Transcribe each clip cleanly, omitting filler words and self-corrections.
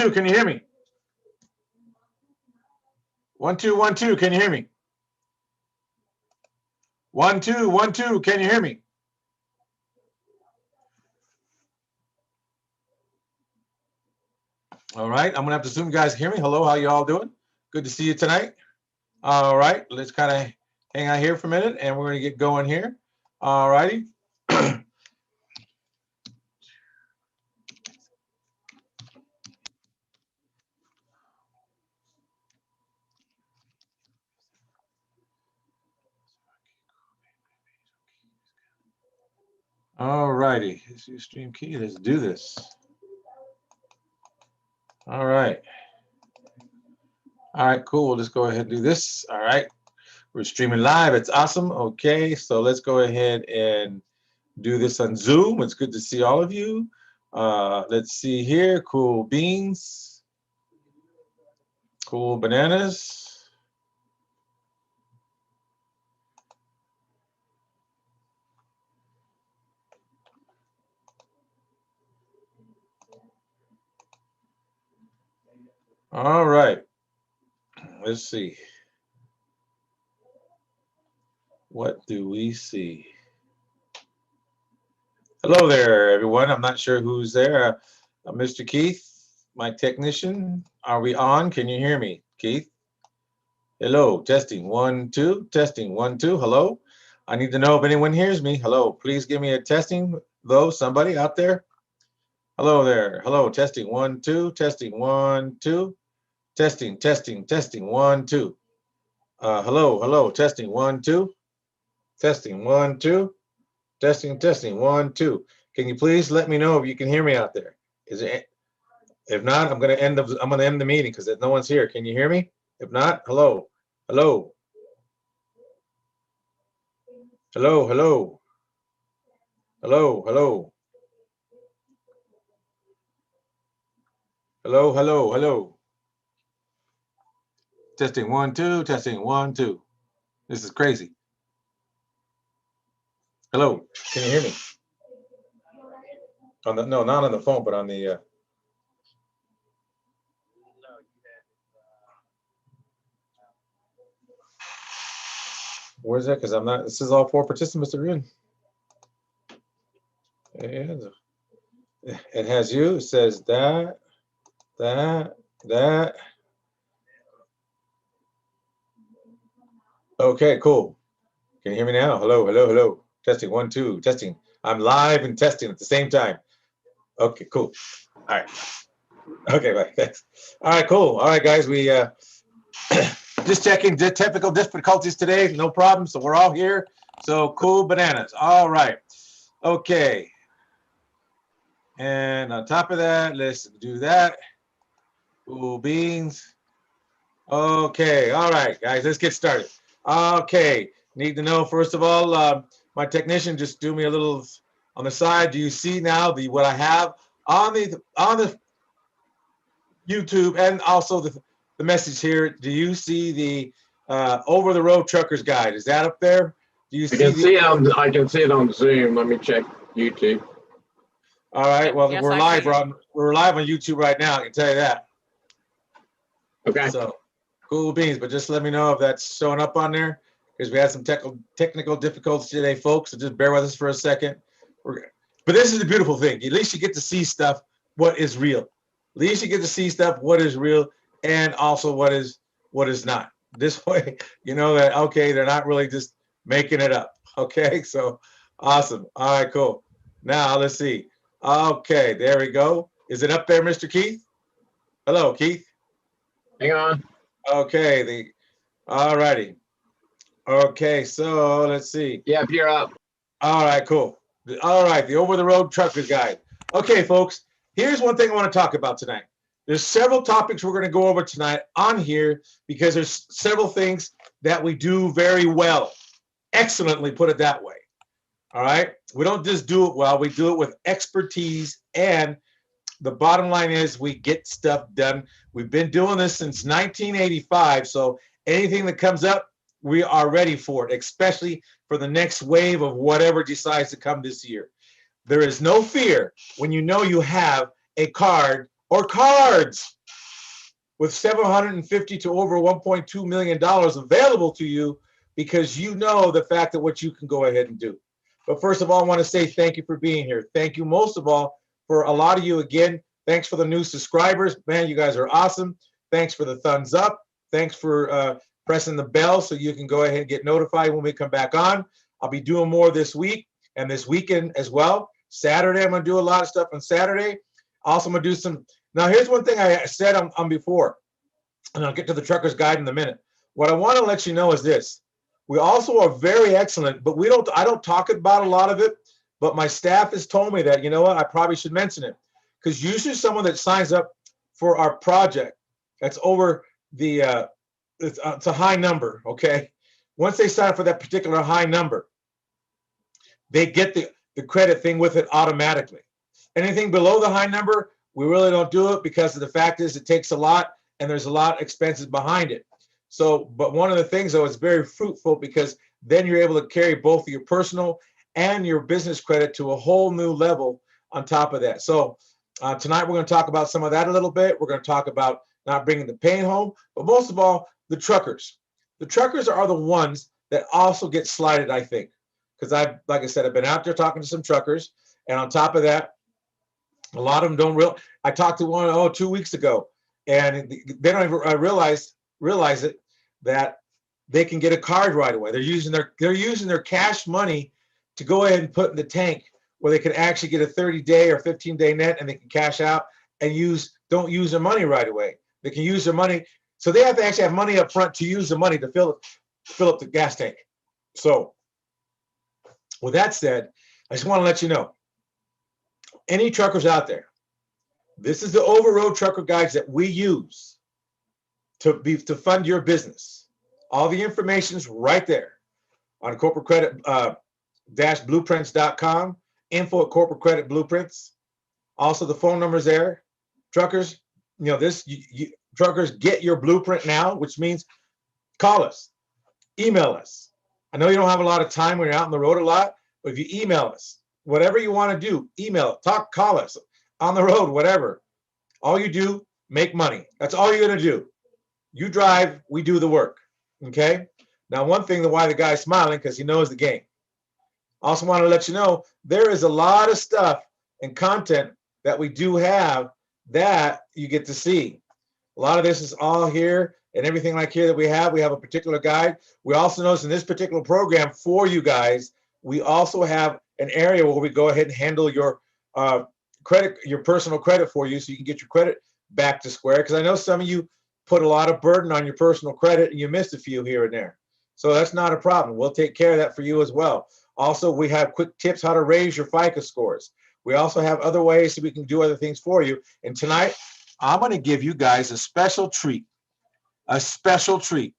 2, can you hear me? 1 2 1 2, can you hear me? 1 2 1 2, can you hear me? All right, I'm gonna have to assume you guys hear me. Hello, how you all doing? Good to see you tonight. All right, let's kind of hang out here for a minute and we're gonna get going here. All righty. All righty, let's use stream key. Let's do this. All right. All right, cool. We'll just go ahead and do this. All right. We're streaming live. It's awesome. Okay, so let's go ahead and do this on Zoom. It's good to see all of you. Let's see here. Cool beans. Cool bananas. All right. Let's see. What do we see? Hello there, everyone. I'm not sure who's there. Mr. Keith, my technician. Are we on? Can you hear me, Keith? Hello, testing 1 2, testing 1 2. Hello. I need to know if anyone hears me. Hello, please give me a testing, though. Somebody out there. Hello there. Hello, testing 1 2, testing 1 2, testing 1 2. Hello, testing 1 2, testing 1 2, testing 1 2. Can you please let me know if you can hear me out there? Is it? If not, I'm gonna end the meeting because no one's here. Can you hear me? If not, hello. Hello. Hello, hello. Hello, hello. Hello, hello, hello. Testing 1 2, testing 1 2. This is crazy. Hello, can you hear me? On the, no, not on the phone, but on the where's that? Because I'm not, this is all 4 participants are in. And it has you, it says that. Okay, cool. Can you hear me now? Hello, hello, hello. Testing 1 2, testing. I'm live and testing at the same time. Okay, cool. All right. Okay, bye. Thanks. All right, cool. All right, guys, we just checking the technical difficulties today. No problem. So we're all here. So cool bananas. All right. Okay. And on top of that, let's do that. Cool beans. Okay. All right, guys, let's get started. Okay. Need to know, first of all, my technician, just do me a little on the side. Do you see now what I have on the YouTube and also the message here? Do you see the over the road truckers guide? Is that up there? Do you see? I can see it on Zoom. Let me check YouTube. All right. Well, yes, we're live on YouTube right now. I can tell you that. Okay. So cool beans, but just let me know if that's showing up on there because we had some technical difficulties today, folks. So just bear with us for a second. But this is the beautiful thing. At least you get to see stuff what is real. At least you get to see stuff what is real and also what is not. This way, you know that okay, they're not really just making it up. Okay, so awesome. All right, cool. Now let's see. Okay, there we go. Is it up there, Mr. Keith? Hello, Keith. Hang on. Okay, all righty. Okay, so let's see. Yeah, you're up. All right, cool. All right, the over the road trucker guide. Okay, folks, here's one thing I want to talk about tonight. There's several topics we're going to go over tonight on here because there's several things that we do very well. Excellently, put it that way. All right. We don't just do it well, we do it with expertise. And the bottom line is we get stuff done. We've been doing this since 1985. So anything that comes up, we are ready for it, especially for the next wave of whatever decides to come this year. There is no fear when you know you have a card or cards with $750 to over $1.2 million available to you because you know the fact of what you can go ahead and do. But first of all, I want to say thank you for being here. Thank you most of all for a lot of you again. Thanks for the new subscribers. Man, you guys are awesome. Thanks for the thumbs up. Thanks for pressing the bell so you can go ahead and get notified when we come back on. I'll be doing more this week and this weekend as well. Saturday, I'm going to do a lot of stuff on Saturday. Also, I'm going to do some. Now, here's one thing I said on before, and I'll get to the trucker's guide in a minute. What I want to let you know is this. We also are very excellent, but I don't talk about a lot of it, but my staff has told me that, you know what, I probably should mention it. Because usually someone that signs up for our project, that's over the, it's a high number, okay? Once they sign up for that particular high number, they get the credit thing with it automatically. Anything below the high number, we really don't do it because the fact is it takes a lot and there's a lot of expenses behind it. So, but one of the things though, it's very fruitful because then you're able to carry both your personal and your business credit to a whole new level on top of that. So tonight we're going to talk about some of that a little bit. We're going to talk about not bringing the pain home, but most of all, the truckers. The truckers are the ones that also get slighted, I think, because like I said, I've been out there talking to some truckers, and on top of that, a lot of them don't I talked to one 2 weeks ago, and they don't even realize it that they can get a card right away. They're using their cash money to go ahead and put in the tank where they can actually get a 30-day or 15-day net, and they can cash out and don't use their money right away. They can use their money, so they have to actually have money up front to use the money to fill up the gas tank. So with that said, I just want to let you know, any truckers out there, this is the over-road trucker guides that we use to fund your business. All the information is right there on corporate credit blueprints.com, info at corporate credit blueprints. Also, the phone number's there. Truckers, truckers, get your blueprint now, which means call us, email us. I know you don't have a lot of time when you're out on the road a lot, but if you email us, whatever you want to do, email, talk, call us on the road, whatever. All you do, make money. That's all you're going to do. You drive, we do the work. Okay? Now, one thing, why the guy's smiling, because he knows the game. Also want to let you know, there is a lot of stuff and content that we do have that you get to see. A lot of this is all here, and everything like here that we have a particular guide. We also notice in this particular program for you guys, we also have an area where we go ahead and handle your credit, your personal credit for you, so you can get your credit back to square. Because I know some of you put a lot of burden on your personal credit and you missed a few here and there. So that's not a problem. We'll take care of that for you as well. Also, we have quick tips how to raise your FICO scores. We also have other ways so we can do other things for you. And tonight, I'm going to give you guys a special treat. A special treat.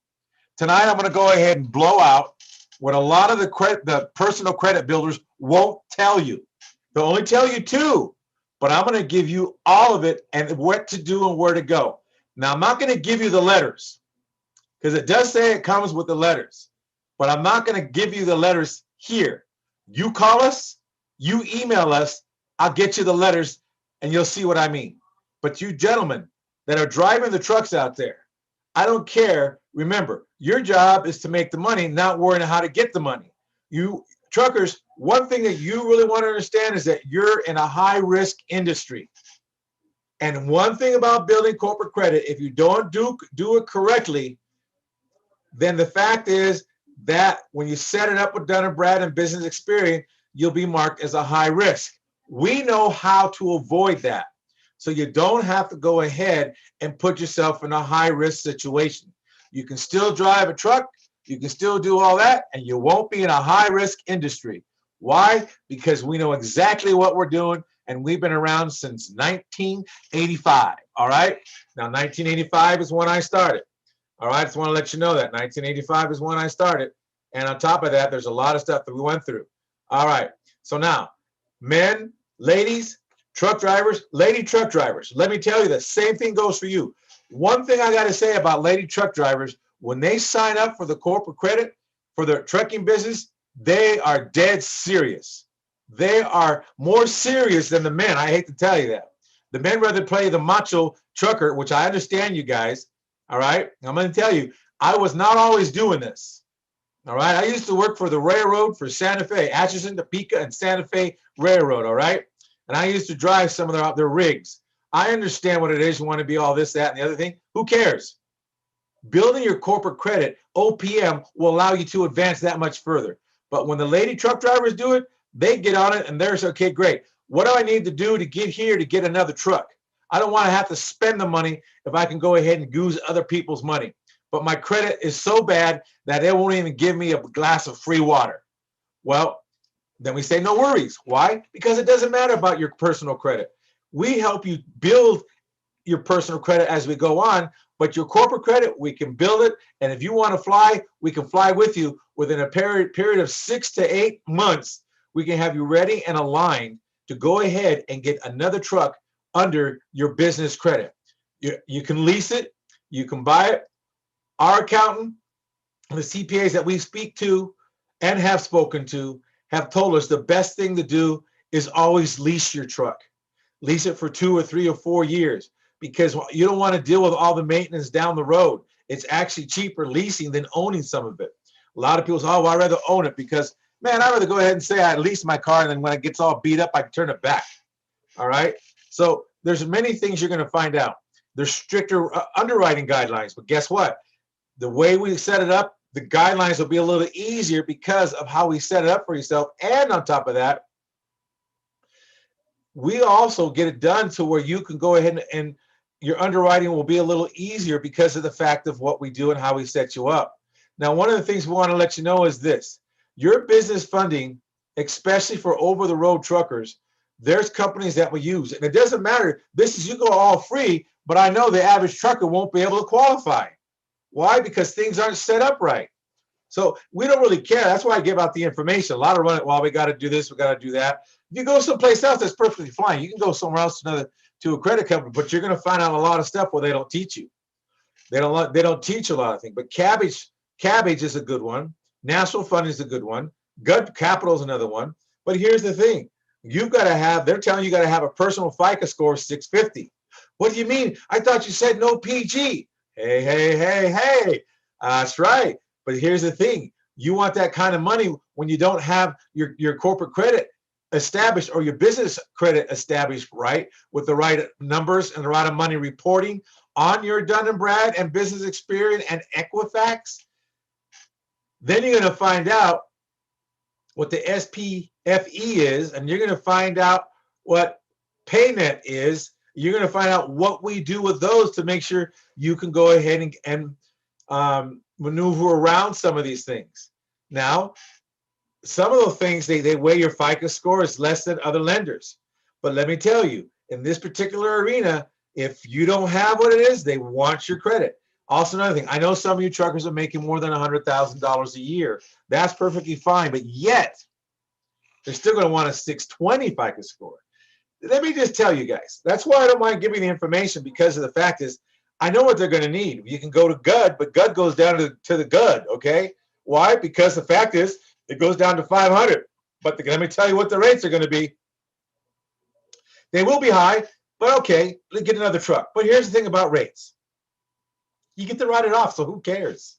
Tonight, I'm going to go ahead and blow out what a lot of the personal credit builders won't tell you. They'll only tell you two, but I'm going to give you all of it and what to do and where to go. Now, I'm not going to give you the letters because it does say it comes with the letters, but I'm not going to give you the letters here. You call us, you email us, I'll get you the letters and you'll see what I mean. But you gentlemen that are driving the trucks out there, I don't care. Remember, your job is to make the money, not worrying how to get the money. You truckers, one thing that you really want to understand is that you're in a high-risk industry. And one thing about building corporate credit, if you don't do it correctly, then the fact is that when you set it up with Dun & Brad and Business Experience, you'll be marked as a high risk. We know how to avoid that. So you don't have to go ahead and put yourself in a high risk situation. You can still drive a truck, you can still do all that, and you won't be in a high risk industry. Why? Because we know exactly what we're doing, and we've been around since 1985. All right. Now, 1985 is when I started. All right. Just want to let you know that 1985 is when I started. And on top of that, there's a lot of stuff that we went through. All right. So now, men, ladies, truck drivers, lady truck drivers, let me tell you the same thing goes for you. One thing I got to say about lady truck drivers, when they sign up for the corporate credit for their trucking business, they are dead serious. They are more serious than the men. I hate to tell you that. The men rather play the macho trucker, which I understand, you guys. All right. I'm going to tell you, I was not always doing this. All right. I used to work for the railroad for Santa Fe, Atchison, Topeka, and Santa Fe Railroad. All right. And I used to drive some of their rigs. I understand what it is. You want to be all this, that, and the other thing. Who cares? Building your corporate credit, OPM, will allow you to advance that much further. But when the lady truck drivers do it, they get on it and there's, okay, great. What do I need to do to get here to get another truck? I don't want to have to spend the money if I can go ahead and use other people's money. But my credit is so bad that they won't even give me a glass of free water. Well, then we say no worries. Why? Because it doesn't matter about your personal credit. We help you build your personal credit as we go on, but your corporate credit, we can build it. And if you want to fly, we can fly with you within a period of 6 to 8 months. We can have you ready and aligned to go ahead and get another truck under your business credit. You can lease it, you can buy it. Our accountant, the CPAs that we speak to and have spoken to have told us the best thing to do is always lease your truck. Lease it for 2 or 3 or 4 years, because you don't want to deal with all the maintenance down the road. It's actually cheaper leasing than owning some of it. A lot of people say, oh, well, I'd rather own it because, man, I'd rather go ahead and say I lease my car, and then when it gets all beat up, I can turn it back. All right. So there's many things you're going to find out. There's stricter underwriting guidelines, but guess what? The way we set it up, the guidelines will be a little easier because of how we set it up for yourself. And on top of that, we also get it done to where you can go ahead and your underwriting will be a little easier because of the fact of what we do and how we set you up. Now, one of the things we want to let you know is this: your business funding, especially for over-the-road truckers, there's companies that we use. And it doesn't matter. This is, you go all free, but I know the average trucker won't be able to qualify. Why? Because things aren't set up right. So we don't really care. That's why I give out the information. A lot of run it, well, we got to do this, we got to do that. If you go someplace else, that's perfectly fine. You can go somewhere else to a credit company, but you're going to find out a lot of stuff where they don't teach you. They don't teach a lot of things. But Cabbage is a good one. National Funding is a good one. Gut Capital is another one. But here's the thing: you've got to have. They're telling you got to have a personal FICO score of 650. What do you mean? I thought you said no PG. Hey. That's right. But here's the thing: you want that kind of money when you don't have your corporate credit established or your business credit established right, with the right numbers and the right money reporting on your Dun & Brad and Business Experience and Equifax. Then you're going to find out what the SPFE is, and you're going to find out what PayNet is. You're going to find out what we do with those to make sure you can go ahead and maneuver around some of these things. Now, some of the things, they weigh your FICO score is less than other lenders. But let me tell you, in this particular arena, if you don't have what it is, they want your credit. Also, another thing, I know some of you truckers are making more than $100,000 a year. That's perfectly fine, but yet they're still going to want a 620 FICO score. Let me just tell you guys, that's why I don't mind giving the information, because of the fact is, I know what they're going to need. You can go to GUD, but GUD goes down to the GUD, okay? Why? Because the fact is, it goes down to 500. But let me tell you what the rates are going to be. They will be high, but okay, let's get another truck. But here's the thing about rates. You get to write it off, so who cares?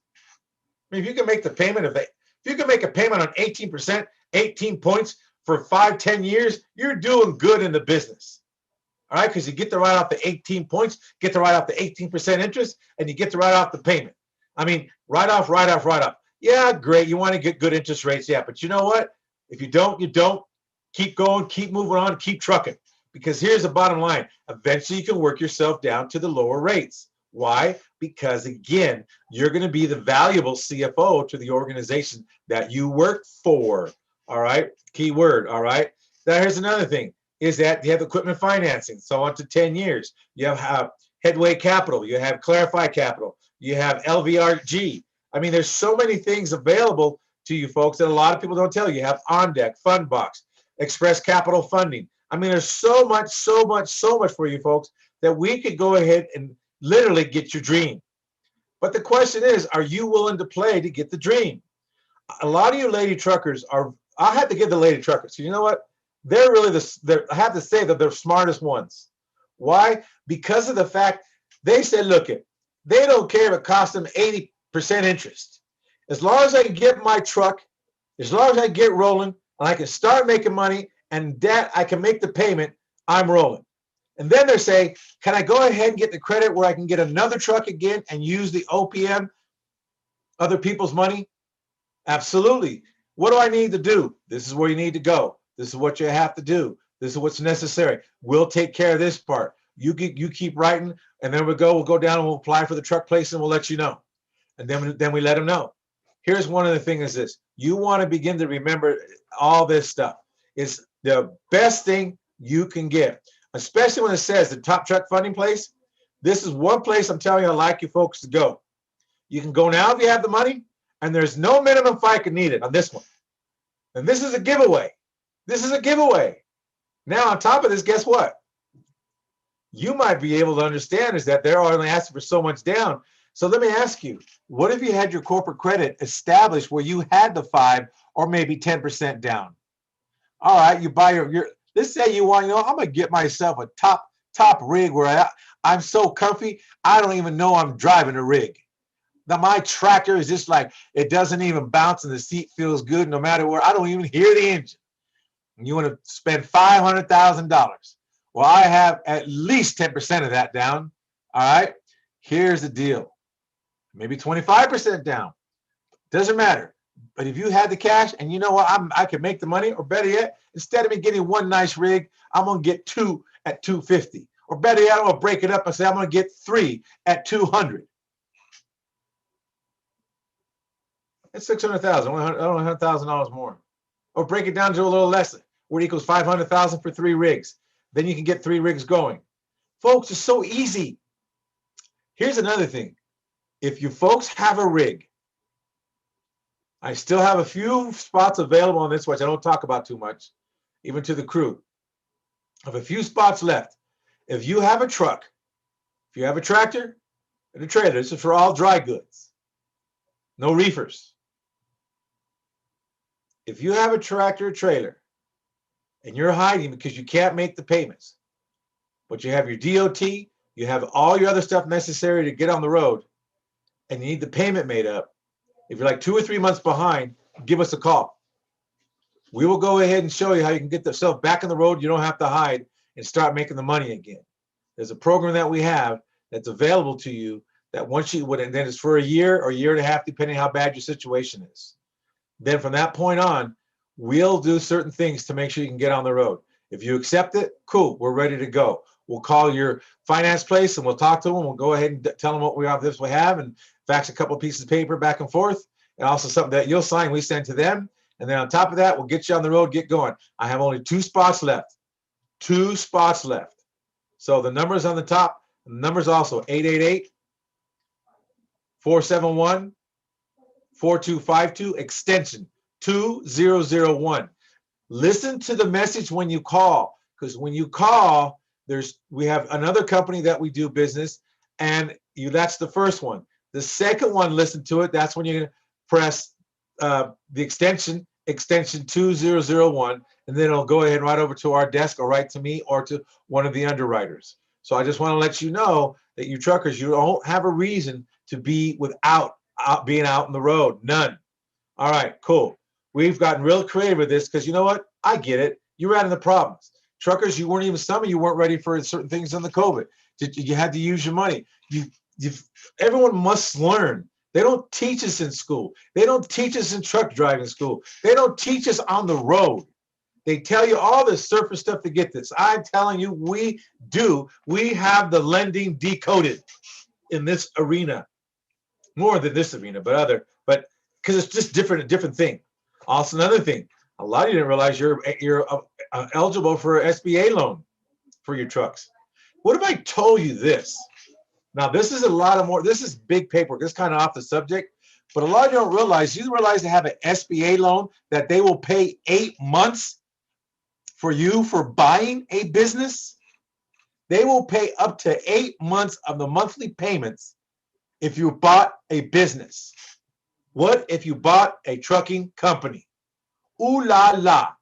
I mean, if you can make the payment if you can make a payment on 18%, 18 points for 5-10 years, you're doing good in the business. All right, because you get to write off the 18 points, get to write off the 18% interest, and you get to write off the payment. I mean, write off. Yeah, great. You want to get good interest rates, yeah. But you know what? If you don't, you don't. Keep going, keep moving on, keep trucking. Because here's the bottom line. Eventually, you can work yourself down to the lower rates. Why? Because, again, you're going to be the valuable CFO to the organization that you work for. All right? Key word, all right? Now, here's another thing, is that you have equipment financing, so on to 10 years. You have Headway Capital. You have Clarify Capital. You have LVRG. I mean, there's so many things available to you folks that a lot of people don't tell you. You have OnDeck, Fundbox, Express Capital Funding. I mean, there's so much for you folks that we could go ahead and literally get your dream. But the question is, are you willing to play to get the dream? A lot of you lady truckers are, I have to give the lady truckers, you know what? They're really I have to say that they're smartest ones. Why? Because of the fact they said, look, they don't care if it costs them 80% interest. As long as I can get my truck, as long as I get rolling, and I can start making money, and that I can make the payment, I'm rolling. And then they're saying, can I go ahead and get the credit where I can get another truck again and use the OPM, other people's money? Absolutely. What do I need to do? This is where you need to go. This is what you have to do. This is what's necessary. We'll take care of this part. You keep writing, and then we'll go down and we'll apply for the truck place, and we'll let you know. And then we let them know. Here's one of the things is this. You want to begin to remember all this stuff. It's the best thing you can get, especially when it says the top truck funding place. This is one place I'm telling you I'd like you folks to go. You can go now if you have the money, and there's no minimum FICA needed on this one. And this is a giveaway. This is a giveaway. Now, on top of this, guess what? You might be able to understand is that they're only asking for so much down. So let me ask you, what if you had your corporate credit established where you had the 5 or maybe 10% down? All right, you buy your let's say you want, I'm going to get myself a top rig where I'm so comfy, I don't even know I'm driving a rig. Now, my tractor is just like, it doesn't even bounce and the seat feels good no matter where. I don't even hear the engine. And you want to spend $500,000. Well, I have at least 10% of that down. All right, here's the deal. Maybe 25% down. Doesn't matter. But if you had the cash and you know what, I can make the money, or better yet, instead of me getting one nice rig, I'm going to get 2 at $250. Or better yet, I'm going to break it up and say I'm going to get 3 at $200. That's $600,000, $100,000 more. Or break it down to a little less, where it equals $500,000 for 3 rigs. Then you can get 3 rigs going. Folks, it's so easy. Here's another thing. If you folks have a rig, I still have a few spots available on this, which I don't talk about too much, even to the crew. I have a few spots left. If you have a truck, if you have a tractor and a trailer, this is for all dry goods, no reefers. If you have a tractor or trailer and you're hiding because you can't make the payments, but you have your DOT, you have all your other stuff necessary to get on the road, and you need the payment made up, if you're like 2 or 3 months behind, give us a call. We will go ahead and show you how you can get yourself back on the road. You don't have to hide and start making the money again. There's a program that we have that's available to you that once you would, and then it's for a year or a year and a half, depending how bad your situation is. Then from that point on, we'll do certain things to make sure you can get on the road. If you accept it, cool, we're ready to go. We'll call your finance place and we'll talk to them. We'll go ahead and tell them what we have and fax a couple pieces of paper back and forth, and also something that you'll sign, we send to them. And then on top of that, we'll get you on the road, get going. I have only 2 spots left. 2 spots left. So the number's on the top. The number's also 888-471-4252, extension 2001. Listen to the message when you call, because when you call, we have another company that we do business, and that's the first one. The second one, listen to it. That's when you're going to press the extension 2001, and then it'll go ahead right over to our desk or right to me or to one of the underwriters. So I just want to let you know that you truckers, you don't have a reason to be without being out on the road. None. All right, cool. We've gotten real creative with this because you know what? I get it. You ran into problems. Truckers, some of you weren't ready for certain things on the COVID. You had to use your money. Everyone must learn. They don't teach us in school. They don't teach us in truck driving school. They don't teach us on the road. They tell you all this surface stuff to get this. I'm telling you, we do. We have the lending decoded in this arena. More than this arena, but because it's just a different thing. Also, another thing, a lot of you didn't realize you're eligible for an SBA loan for your trucks. What if I told you this? Now, this is this is big paperwork. This is kind of off the subject, but a lot of you don't realize, they have an SBA loan that they will pay 8 months for you for buying a business. They will pay up to 8 months of the monthly payments if you bought a business. What if you bought a trucking company? Ooh la la.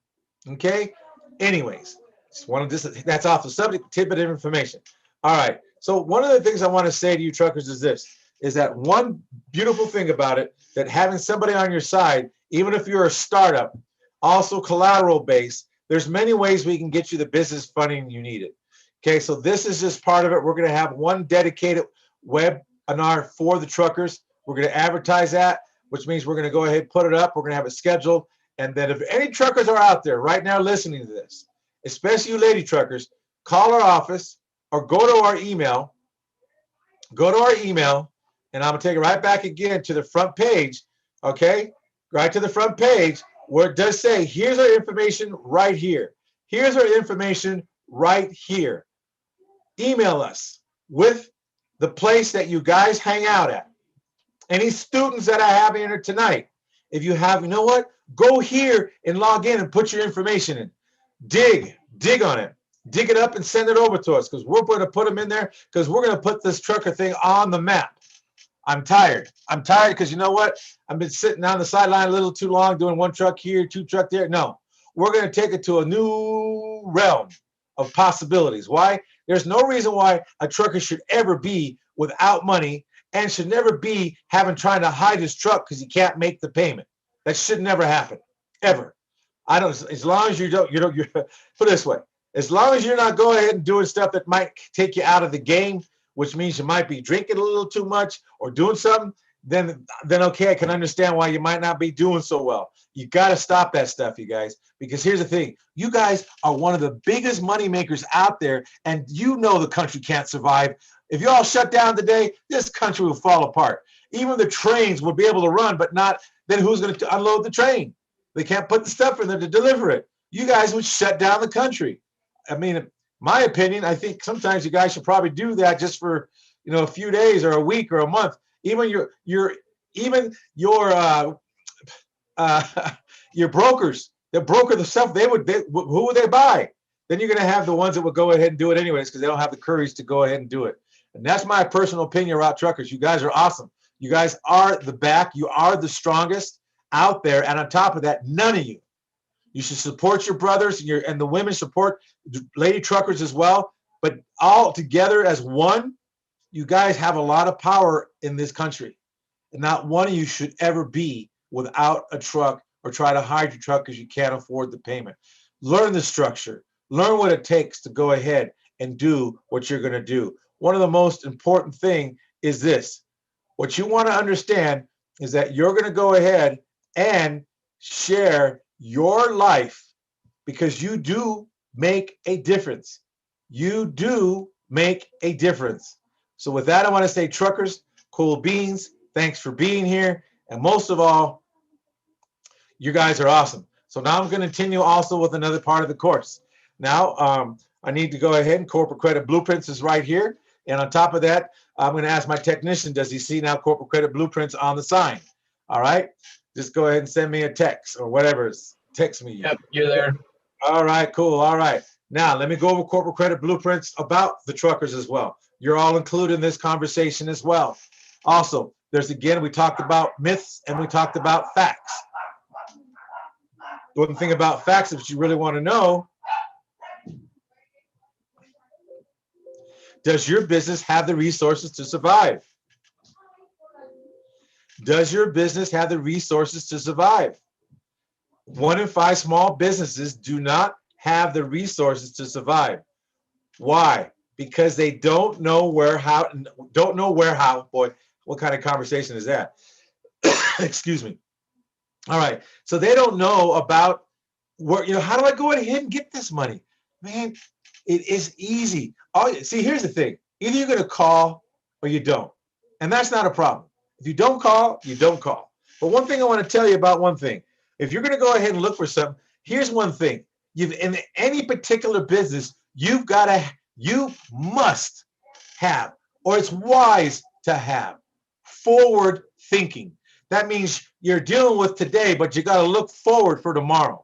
Okay? Anyways, Just one of this, that's off the subject, tidbit of information. All right. So one of the things I want to say to you truckers is this, is that one beautiful thing about it, that having somebody on your side, even if you're a startup, also collateral based, there's many ways we can get you the business funding you need it. Okay, so this is just part of it. We're going to have one dedicated webinar for the truckers. We're going to advertise that, which means we're going to go ahead and put it up. We're going to have it scheduled. And then if any truckers are out there right now listening to this, especially you lady truckers, call our office or go to our email. Go to our email, and I'm going to take it right back again to the front page, okay? Right to the front page where it does say, here's our information right here. Here's our information right here. Email us with the place that you guys hang out at. Any students that I have in here tonight, if you have, you know what? Go here and log in and put your information in. Dig on it. Dig it up and send it over to us because we're going to put them in there because we're going to put this trucker thing on the map. I'm tired. I'm tired because you know what? I've been sitting on the sideline a little too long doing one truck here, two truck there. No, we're going to take it to a new realm of possibilities. Why? There's no reason why a trucker should ever be without money and should never be trying to hide his truck because he can't make the payment. That should never happen, ever. I don't. As long as you don't put it this way. As long as you're not going ahead and doing stuff that might take you out of the game, which means you might be drinking a little too much or doing something, then okay, I can understand why you might not be doing so well. You got to stop that stuff, you guys, because here's the thing. You guys are one of the biggest money makers out there, and you know the country can't survive. If you all shut down today, this country will fall apart. Even the trains will be able to run, but not, then who's going to unload the train? They can't put the stuff in there to deliver it. You guys would shut down the country. I mean, my opinion, I think sometimes you guys should probably do that just for, a few days or a week or a month. Even your brokers that broker the stuff, who would they buy? Then you're going to have the ones that would go ahead and do it anyways because they don't have the courage to go ahead and do it. And that's my personal opinion about truckers. You guys are awesome. You guys are the back. You are the strongest out there. And on top of that, none of you. You should support your brothers and the women support lady truckers as well. But all together as one, you guys have a lot of power in this country. And not one of you should ever be without a truck or try to hide your truck because you can't afford the payment. Learn the structure. Learn what it takes to go ahead and do what you're going to do. One of the most important thing is this. What you want to understand is that you're going to go ahead and share your life because you do make a difference. You do make a difference. So with that, I want to say, truckers, cool beans, thanks for being here. And most of all, you guys are awesome. So now I'm going to continue also with another part of the course. Now, I need to go ahead and corporate credit blueprints is right here. And on top of that, I'm going to ask my technician, does he see now corporate credit blueprints on the sign? All right. Just go ahead and send me a text or whatever. Text me. Yep, you're there. All right, cool. All right. Now, let me go over corporate credit blueprints about the truckers as well. You're all included in this conversation as well. Also, we talked about myths and we talked about facts. One thing about facts, if you really want to know, does your business have the resources to survive? Does your business have the resources to survive? 1 in 5 small businesses do not have the resources to survive. Why? Because they don't know where, how, boy, what kind of conversation is that? Excuse me. All right. So they don't know about where, how do I go ahead and get this money? Man, it is easy. See, here's the thing. Either you're going to call or you don't. And that's not a problem. If you don't call, you don't call. But one thing I want to tell you about one thing. If you're going to go ahead and look for something, here's one thing. In any particular business, you must have, or it's wise to have, forward thinking. That means you're dealing with today, but you got to look forward for tomorrow.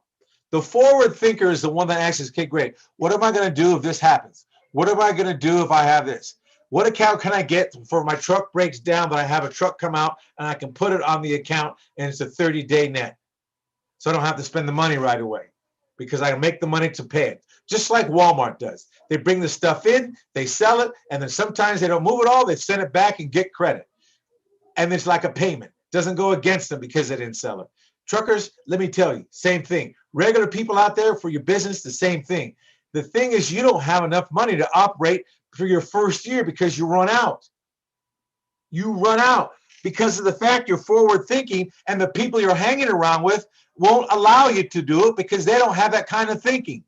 The forward thinker is the one that asks, okay, great. What am I going to do if this happens? What am I going to do if I have this? What account can I get for my truck breaks down that I have a truck come out and I can put it on the account and it's a 30-day net? So I don't have to spend the money right away because I make the money to pay it. just like Walmart does. They bring the stuff in, they sell it, and then sometimes they don't move it all, they send it back and get credit. And it's like a payment. Doesn't go against them because they didn't sell it. Truckers, let me tell you, same thing. Regular people out there for your business, the same thing. The thing is, you don't have enough money to operate for your first year because you run out. You run out because of the fact you're forward thinking, and the people you're hanging around with won't allow you to do it because they don't have that kind of thinking.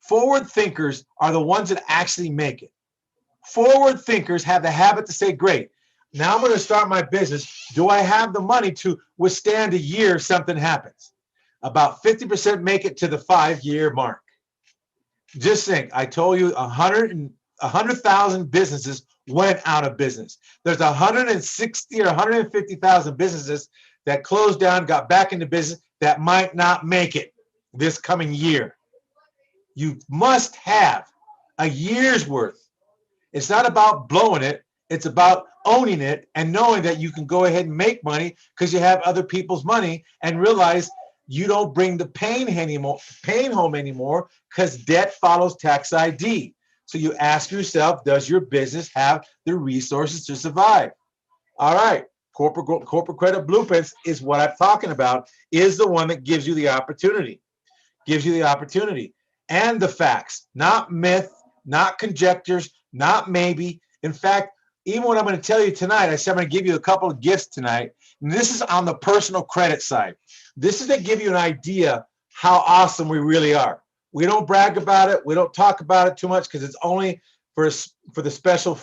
Forward thinkers are the ones that actually make it. Forward thinkers have the habit to say, great, now I'm going to start my business. Do I have the money to withstand a year if something happens? About 50% make it to the 5-year mark. Just think, I told you 100,000 businesses went out of business. There's 160 or 150,000 businesses that closed down, got back into business, that might not make it this coming year. You must have a year's worth. It's not about blowing it. It's about owning it and knowing that you can go ahead and make money because you have other people's money, and realize you don't bring the pain home anymore because debt follows tax ID. So you ask yourself, does your business have the resources to survive? All right. Corporate credit blueprints is what I'm talking about, is the one that gives you the opportunity. Gives you the opportunity and the facts, not myth, not conjectures, not maybe. In fact, even what I'm going to tell you tonight, I said I'm going to give you a couple of gifts tonight. And this is on the personal credit side. This is to give you an idea how awesome we really are. We don't brag about it. We don't talk about it too much because it's only for the special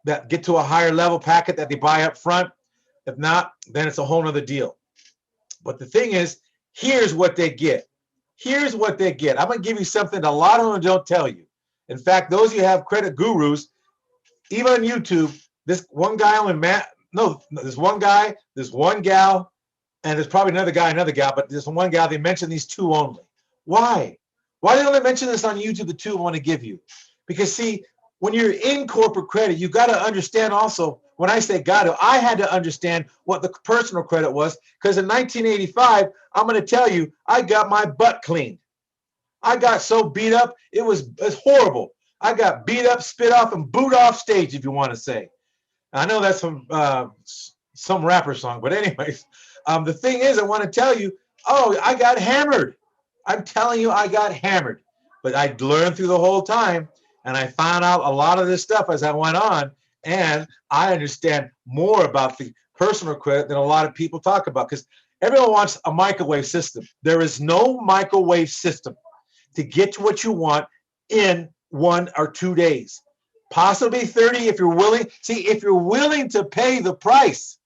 that get to a higher level packet that they buy up front. If not, then it's a whole nother deal. But the thing is, here's what they get. Here's what they get. I'm going to give you something that a lot of them don't tell you. In fact, those of you who have credit gurus, even on YouTube, this one guy there's one guy, there's one gal, and there's probably another guy, another gal, but there's one gal, they mention these two only. Why? Why do they only mention this on YouTube, the two I want to give you? Because see, when you're in corporate credit, you got to understand also, when I say got to, I had to understand what the personal credit was, because in 1985, I'm going to tell you, I got my butt cleaned. I got so beat up, it's horrible. I got beat up, spit off, and booed off stage, if you want to say. I know that's some rapper song, but anyways, the thing is, I want to tell you, I got hammered. I'm telling you, I got hammered. But I learned through the whole time, and I found out a lot of this stuff as I went on, and I understand more about the personal credit than a lot of people talk about, because everyone wants a microwave system. There is no microwave system to get to what you want in 1 or 2 days, possibly 30 if you're willing. See, if you're willing to pay the price.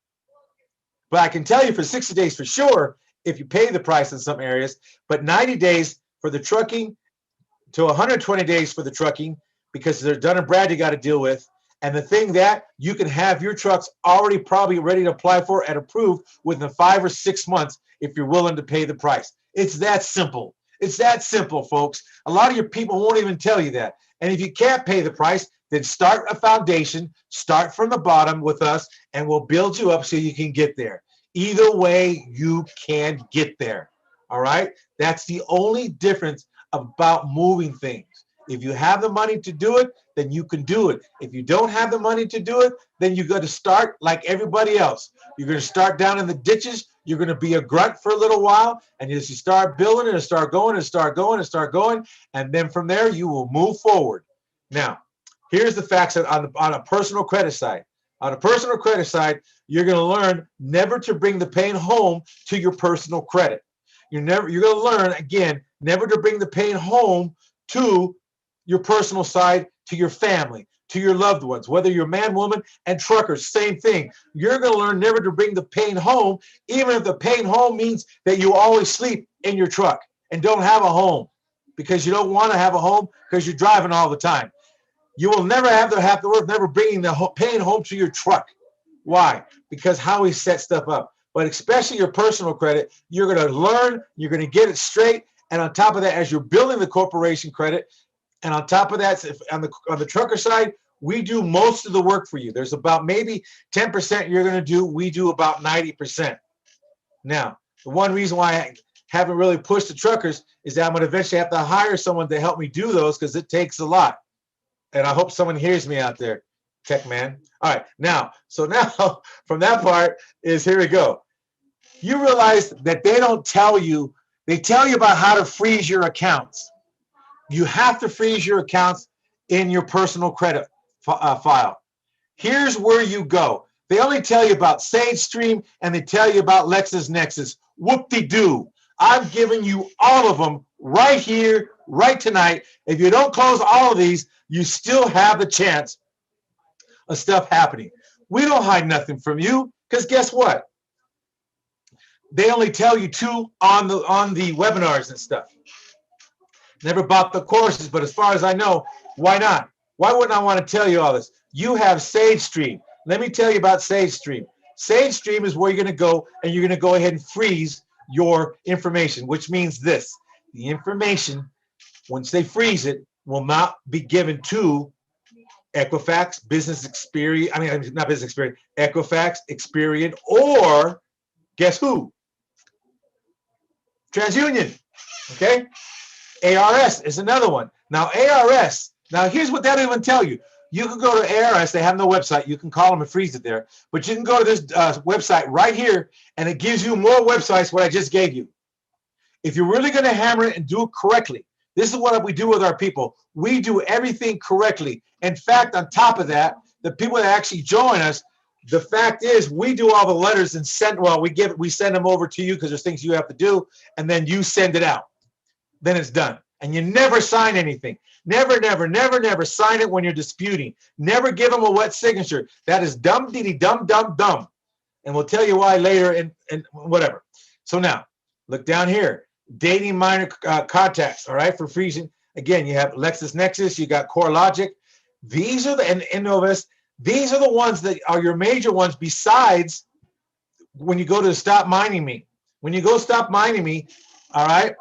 But I can tell you for 60 days for sure, if you pay the price in some areas, but 90 days for the trucking to 120 days for the trucking, because they're Dun and Brad you got to deal with. And the thing that you can have your trucks already probably ready to apply for and approved within 5 or 6 months if you're willing to pay the price. It's that simple. It's that simple, folks. A lot of your people won't even tell you that. And if you can't pay the price, then start a foundation, start from the bottom with us, and we'll build you up so you can get there. Either way, you can get there. All right? That's the only difference about moving things. If you have the money to do it, then you can do it. If you don't have the money to do it, then you got to start like everybody else. You're going to start down in the ditches. You're going to be a grunt for a little while, and as you start building and start going and start going and start going, and then from there you will move forward. Now, here's the facts on a personal credit side. On a personal credit side, you're going to learn never to bring the pain home to your personal credit. You're going to learn again never to bring the pain home to your personal side, to your family, to your loved ones, whether you're man, woman, and truckers, same thing. You're going to learn never to bring the pain home, even if the pain home means that you always sleep in your truck and don't have a home because you don't want to have a home because you're driving all the time. You will never have the work, never bringing the pain home to your truck. Why? Because how we set stuff up. But especially your personal credit, you're going to learn, you're going to get it straight. And on top of that, as you're building the corporation credit, and on top of that, on the trucker side, we do most of the work for you. There's about maybe 10% you're going to do. We do about 90%. Now, the one reason why I haven't really pushed the truckers is that I'm going to eventually have to hire someone to help me do those because it takes a lot. And I hope someone hears me out there, tech man. All right, now from that part is here we go. You realize that they don't tell you, they tell you about how to freeze your accounts. You have to freeze your accounts in your personal credit file. Here's where you go. They only tell you about SageStream and they tell you about Lexisnexis. Whoop-de-doo. I'm giving you all of them right here, right tonight. If you don't close all of these, you still have the chance of stuff happening. We don't hide nothing from you because guess what? They only tell you two on the webinars and stuff. Never bought the courses, but as far as I know, why not? Why wouldn't I want to tell you all this? You have SageStream. Let me tell you about SageStream. SageStream is where you're going to go, and you're going to go ahead and freeze your information, which means this. The information, once they freeze it, will not be given to Equifax, Business Experian, I mean, not Business Experian, Equifax, Experian, or guess who? TransUnion, okay? ARS is another one. Now, ARS, now here's what that'll even tell you. You can go to ARS, they have no website, you can call them and freeze it there, but you can go to this website right here, and it gives you more websites what I just gave you. If you're really gonna hammer it and do it correctly, this is what we do with our people. We do everything correctly. In fact, on top of that, the people that actually join us, the fact is we do all the letters and send, well, we send them over to you because there's things you have to do, and then you send it out. Then it's done. And you never sign anything. Never, never, never, never sign it when you're disputing. Never give them a wet signature. That is dumb, diddy, dumb, dumb, dumb. And we'll tell you why later and whatever. So now, look down here. Dating minor contacts, all right, for freezing. Again, you have Lexisnexis, you got CoreLogic. These are the, and Innovis, these are the ones that are your major ones besides when you go to Stop Mining Me. When you go Stop Mining Me, all right,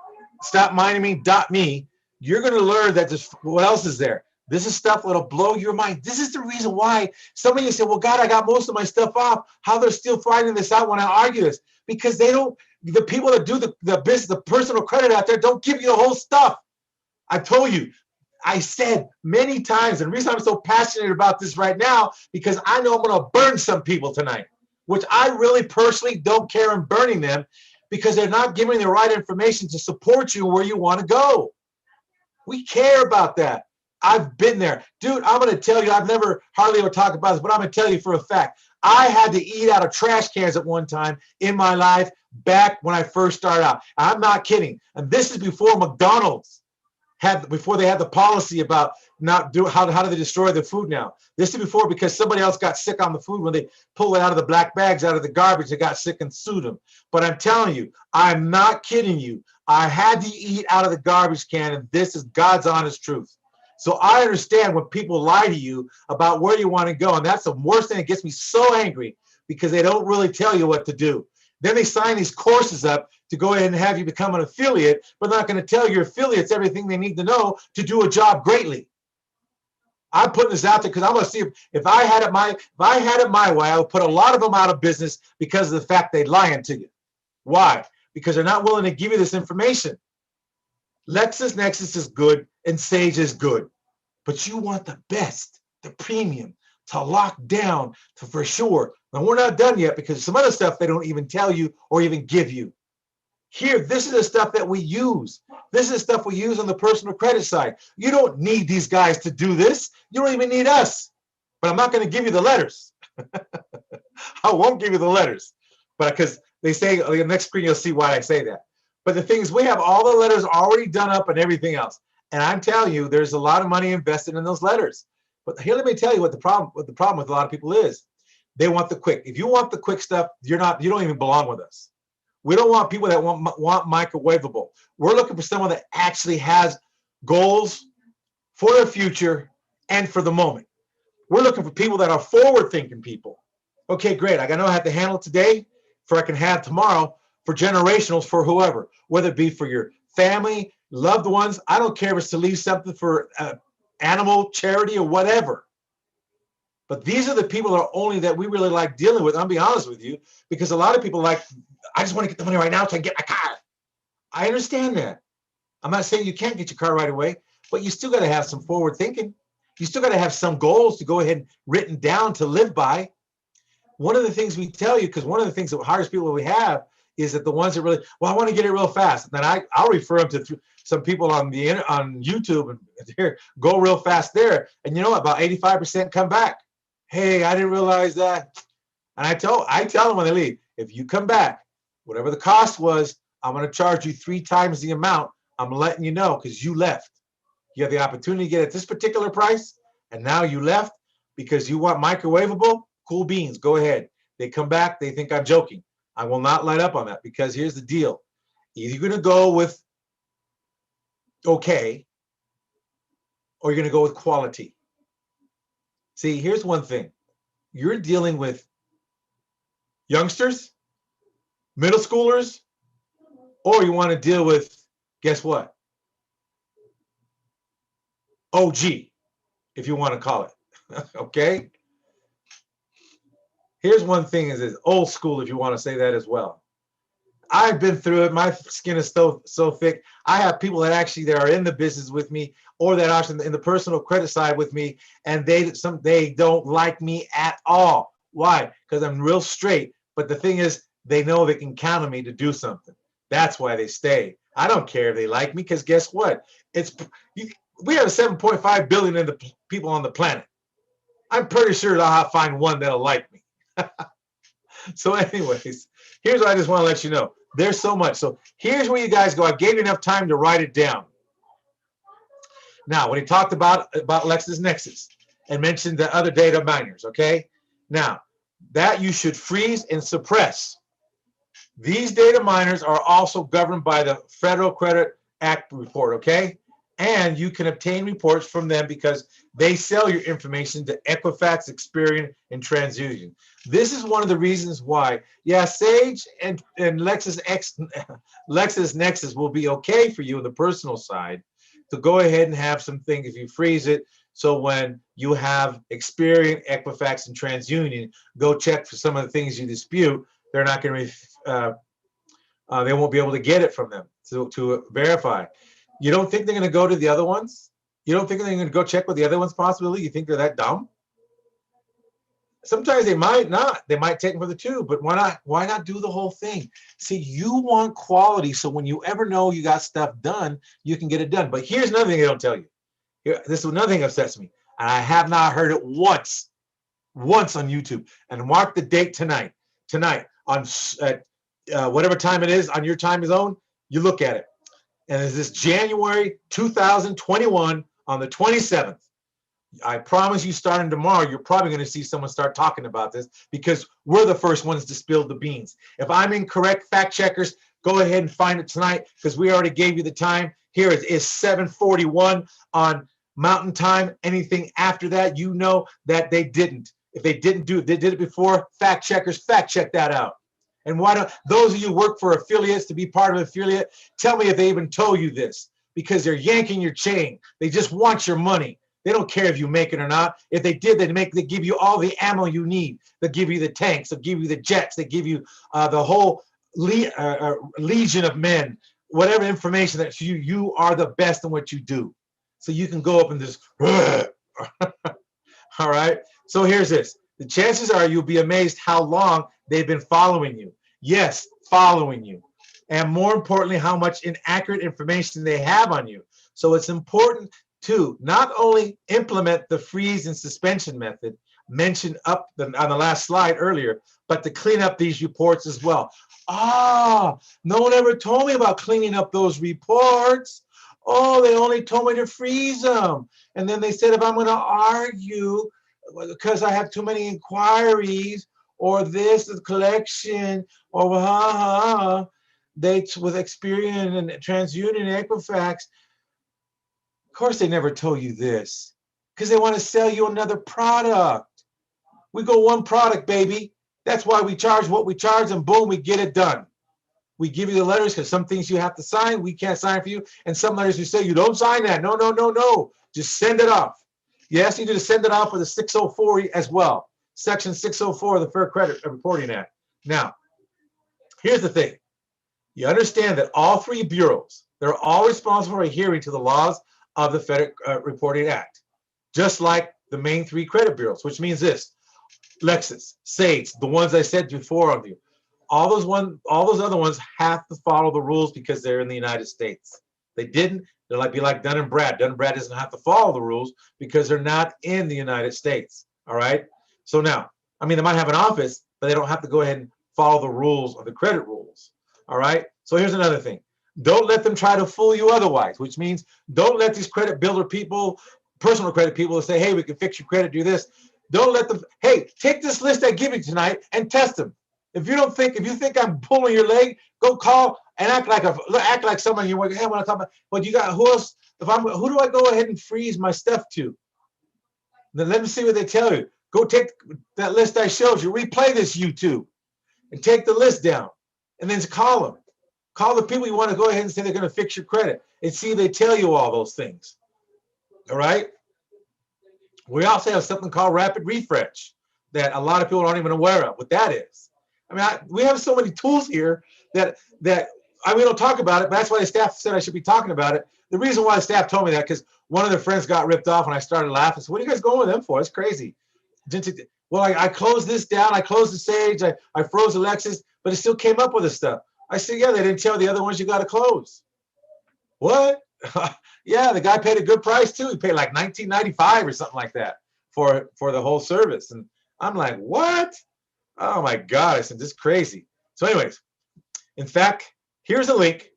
stopminingme.me, you're going to learn that this, what else is there. This is stuff that'll blow your mind. This is the reason why some of you say, well, God, I got most of my stuff off. How they're still finding this out when I argue this? Because they don't, the people that do the business, the personal credit out there don't give you the whole stuff. I told you, I said many times, and the reason I'm so passionate about this right now, because I know I'm going to burn some people tonight, which I really personally don't care in burning them because they're not giving the right information to support you where you want to go. We care about that. I've been there. Dude, I'm going to tell you, I've never hardly ever talked about this, but I'm going to tell you for a fact. I had to eat out of trash cans at one time in my life back when I first started out. I'm not kidding. And this is before McDonald's before they had the policy about not do how do they destroy the food now. This is before because somebody else got sick on the food when they pulled it out of the black bags out of the garbage. They got sick and sued them. But I'm telling you, I'm not kidding you. I had to eat out of the garbage can, and this is God's honest truth. So I understand when people lie to you about where you want to go, and that's the worst thing that gets me so angry because they don't really tell you what to do. Then they sign these courses up to go ahead and have you become an affiliate, but they're not going to tell your affiliates everything they need to know to do a job greatly. I'm putting this out there because I want to see if I had it my way, I would put a lot of them out of business because of the fact they're lying to you. Why? Because they're not willing to give you this information. Lexisnexis is good and Sage is good, but you want the best, the premium, to lock down to for sure. Now we're not done yet because some other stuff they don't even tell you or even give you. Here, this is the stuff that we use. This is the stuff we use on the personal credit side. You don't need these guys to do this. You don't even need us. But I'm not going to give you the letters. I won't give you the letters. But because they say, on the next screen, you'll see why I say that. But the thing is, we have all the letters already done up and everything else. And I'm telling you, there's a lot of money invested in those letters. But here, let me tell you what the problem with a lot of people is. They want the quick. If you want the quick stuff, you don't even belong with us. We don't want people that want microwavable. We're looking for someone that actually has goals for the future and for the moment. We're looking for people that are forward-thinking people. Okay, great. I know I have to handle it today for I can have tomorrow for generationals for whoever, whether it be for your family, loved ones. I don't care if it's to leave something for animal charity or whatever. But these are the people that we really like dealing with. I'll be honest with you, because a lot of people like, I just want to get the money right now so I can get my car. I understand that. I'm not saying you can't get your car right away, but you still got to have some forward thinking. You still got to have some goals to go ahead and written down to live by. One of the things we tell you, because one of the things that hardest people we have is that the ones that really, well, I want to get it real fast. Then I'll refer them to some people on YouTube and here, go real fast there. And you know what? About 85% come back. Hey, I didn't realize that. And I tell them when they leave, if you come back, whatever the cost was, I'm going to charge you 3 times the amount. I'm letting you know because you left. You have the opportunity to get at this particular price, and now you left because you want microwavable. Cool beans. Go ahead. They come back. They think I'm joking. I will not let up on that because here's the deal. Either you're going to go with okay, or you're going to go with quality. See, here's one thing. You're dealing with youngsters, middle schoolers, or you want to deal with, guess what? OG, if you want to call it. Okay? Here's one thing is old school, if you want to say that as well. I've been through it. My skin is so thick. I have people that actually that are in the business with me, or that are in the personal credit side with me, and they don't like me at all. Why? Because I'm real straight. But the thing is, they know they can count on me to do something. That's why they stay. I don't care if they like me, because guess what? We have 7.5 billion in the people on the planet. I'm pretty sure I'll find one that'll like me. So anyways, here's what I just want to let you know. There's so much. So here's where you guys go. I gave you enough time to write it down. Now, when he talked about Lexisnexis and mentioned the other data miners, okay? Now, that you should freeze and suppress. These data miners are also governed by the Federal Credit Act report, okay? And you can obtain reports from them because they sell your information to Equifax, Experian, and TransUnion. This is one of the reasons why, yeah, Sage and Lexisnexis will be okay for you on the personal side to go ahead and have some things if you freeze it. So when you have Experian, Equifax, and TransUnion, go check for some of the things you dispute. They're not going to, they won't be able to get it from them to verify. You don't think they're going to go to the other ones? You don't think they're going to go check with the other ones possibly? You think they're that dumb? Sometimes they might not. They might take them for the two, but why not do the whole thing? See, you want quality, so when you ever know you got stuff done, you can get it done. But here's another thing they don't tell you. This is another thing that upsets me. And I have not heard it once on YouTube. And mark the date tonight. Tonight, on whatever time it is on your time zone, you look at it. And it's this January 2021 on the 27th. I promise you, starting tomorrow, you're probably going to see someone start talking about this because we're the first ones to spill the beans. If I'm incorrect, fact checkers, go ahead and find it tonight because we already gave you the time. Here it is 7:41 on Mountain Time. Anything after that, you know that they didn't. If they didn't do it, they did it before. Fact checkers, fact check that out. And why don't those of you who work for affiliates to be part of an affiliate, tell me if they even told you this, because they're yanking your chain. They just want your money. They don't care if you make it or not. If they did, they give you all the ammo you need. They'll give you the tanks. They'll give you the jets. They give you the whole legion of men, whatever information that you are the best in what you do. So you can go up and just, all right? So here's this. The chances are you'll be amazed how long they've been following you. Yes, following you. And more importantly, how much inaccurate information they have on you. So it's important to not only implement the freeze and suspension method mentioned on the last slide earlier, but to clean up these reports as well. No one ever told me about cleaning up those reports. Oh, they only told me to freeze them. And then they said if I'm going to argue because I have too many inquiries, or this is collection, or they with Experian and TransUnion and Equifax. Of course, they never told you this because they want to sell you another product. We go one product, baby. That's why we charge what we charge, and boom, we get it done. We give you the letters because some things you have to sign, we can't sign for you, and some letters we say you don't sign that. No, no, no, no. Just send it off. Yes, you need to send it off with a 604 as well. Section 604 of the Fair Credit Reporting Act. Now, here's the thing. You understand that all three bureaus, they're all responsible for adhering to the laws of the Credit Reporting Act, just like the main three credit bureaus, which means this: Lexis, Sage, the ones I said before on you. All those other ones have to follow the rules because they're in the United States. They didn't, they're like be like Dun and Brad. Dun and Brad doesn't have to follow the rules because they're not in the United States. All right. So now, I mean, they might have an office, but they don't have to go ahead and follow the rules of the credit rules. All right. So here's another thing. Don't let them try to fool you otherwise, which means don't let these credit builder people, personal credit people say, hey, we can fix your credit, do this. Don't let them, hey, take this list I give you tonight and test them. If you think I'm pulling your leg, go call and act like someone you're like, hey, I want to talk about, but you got who else? Who do I go ahead and freeze my stuff to? Then let me see what they tell you. Go take that list I showed you, replay this YouTube, and take the list down, and then call them. Call the people you want to go ahead and say they're going to fix your credit, and see if they tell you all those things. All right. We also have something called rapid refresh that a lot of people aren't even aware of what that is. I mean, we have so many tools here that we don't talk about it, but that's why the staff said I should be talking about it. The reason why the staff told me that, because one of their friends got ripped off and I started laughing. So what are you guys going with them for? It's crazy. Well, I closed this down. I closed the Sage. I froze the Lexis, but it still came up with this stuff. I said, yeah, they didn't tell the other ones you got to close. What? Yeah, the guy paid a good price too. He paid like $19.95 or something like that for the whole service. And I'm like, what? Oh my God. I said, this is crazy. So anyways, in fact, here's a link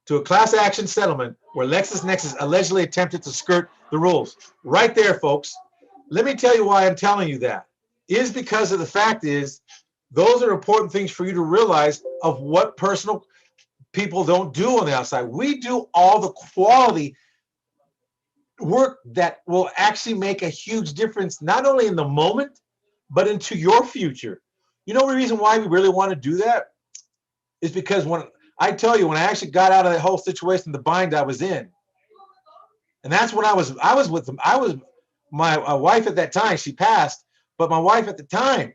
to a class action settlement where Lexisnexis allegedly attempted to skirt the rules. Right there, folks. Let me tell you why I'm telling you that. Is because of the fact is, those are important things for you to realize of what personal people don't do on the outside. We do all the quality work that will actually make a huge difference, not only in the moment, but into your future. You know the reason why we really want to do that is because when I tell you, when I actually got out of that whole situation, the bind I was in, and that's when I was my wife at that time. She passed, but my wife at the time,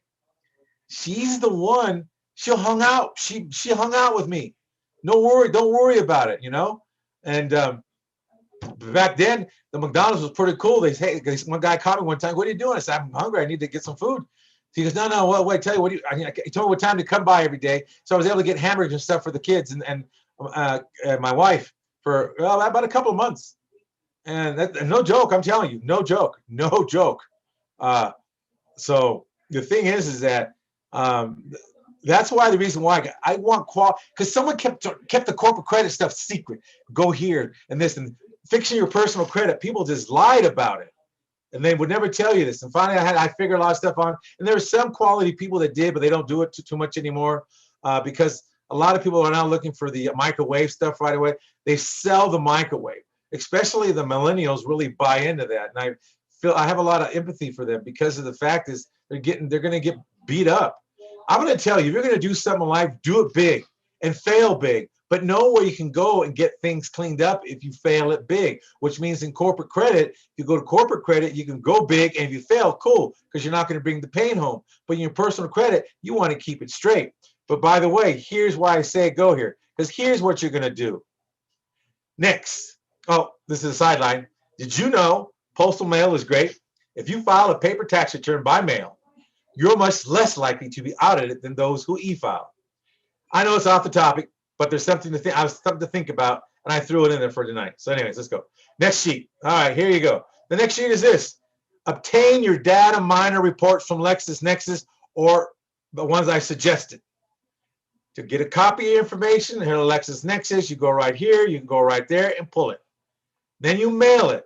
she's the one. She hung out. She hung out with me. No worry, don't worry about it. You know, and back then the McDonald's was pretty cool. They say, hey, one guy called me one time. What are you doing? I said, I'm hungry. I need to get some food. He goes, no, wait, tell you what. He told me what time to come by every day, so I was able to get hamburgers and stuff for the kids and my wife for about a couple of months. And no joke, I'm telling you, no joke. So the thing is that that's why the reason why I want quality, because someone kept the corporate credit stuff secret. Go here and this and fixing your personal credit. People just lied about it, and they would never tell you this. And finally, I figured a lot of stuff on. And there are some quality people that did, but they don't do it too much anymore because a lot of people are now looking for the microwave stuff right away. They sell the microwave. Especially the millennials really buy into that, and I have a lot of empathy for them because of the fact is they're going to get beat up. I'm going to tell you, if you're going to do something in life, do it big and fail big, but know where you can go and get things cleaned up if you fail it big, which means in corporate credit, if you go to corporate credit, you can go big, and if you fail, cool, because you're not going to bring the pain home. But in your personal credit, you want to keep it straight. But by the way, here's why I say go here, because here's what you're going to do. Next. Oh, this is a sideline. Did you know postal mail is great? If you file a paper tax return by mail, you're much less likely to be audited than those who e-file. I know it's off the topic, but there's something to think. I was something to think about, and I threw it in there for tonight. So, anyways, let's go. Next sheet. All right, here you go. The next sheet is this: obtain your data miner reports from Lexisnexis or the ones I suggested. To get a copy of information, here to Lexisnexis, you go right here, you can go right there and pull it. Then you mail it.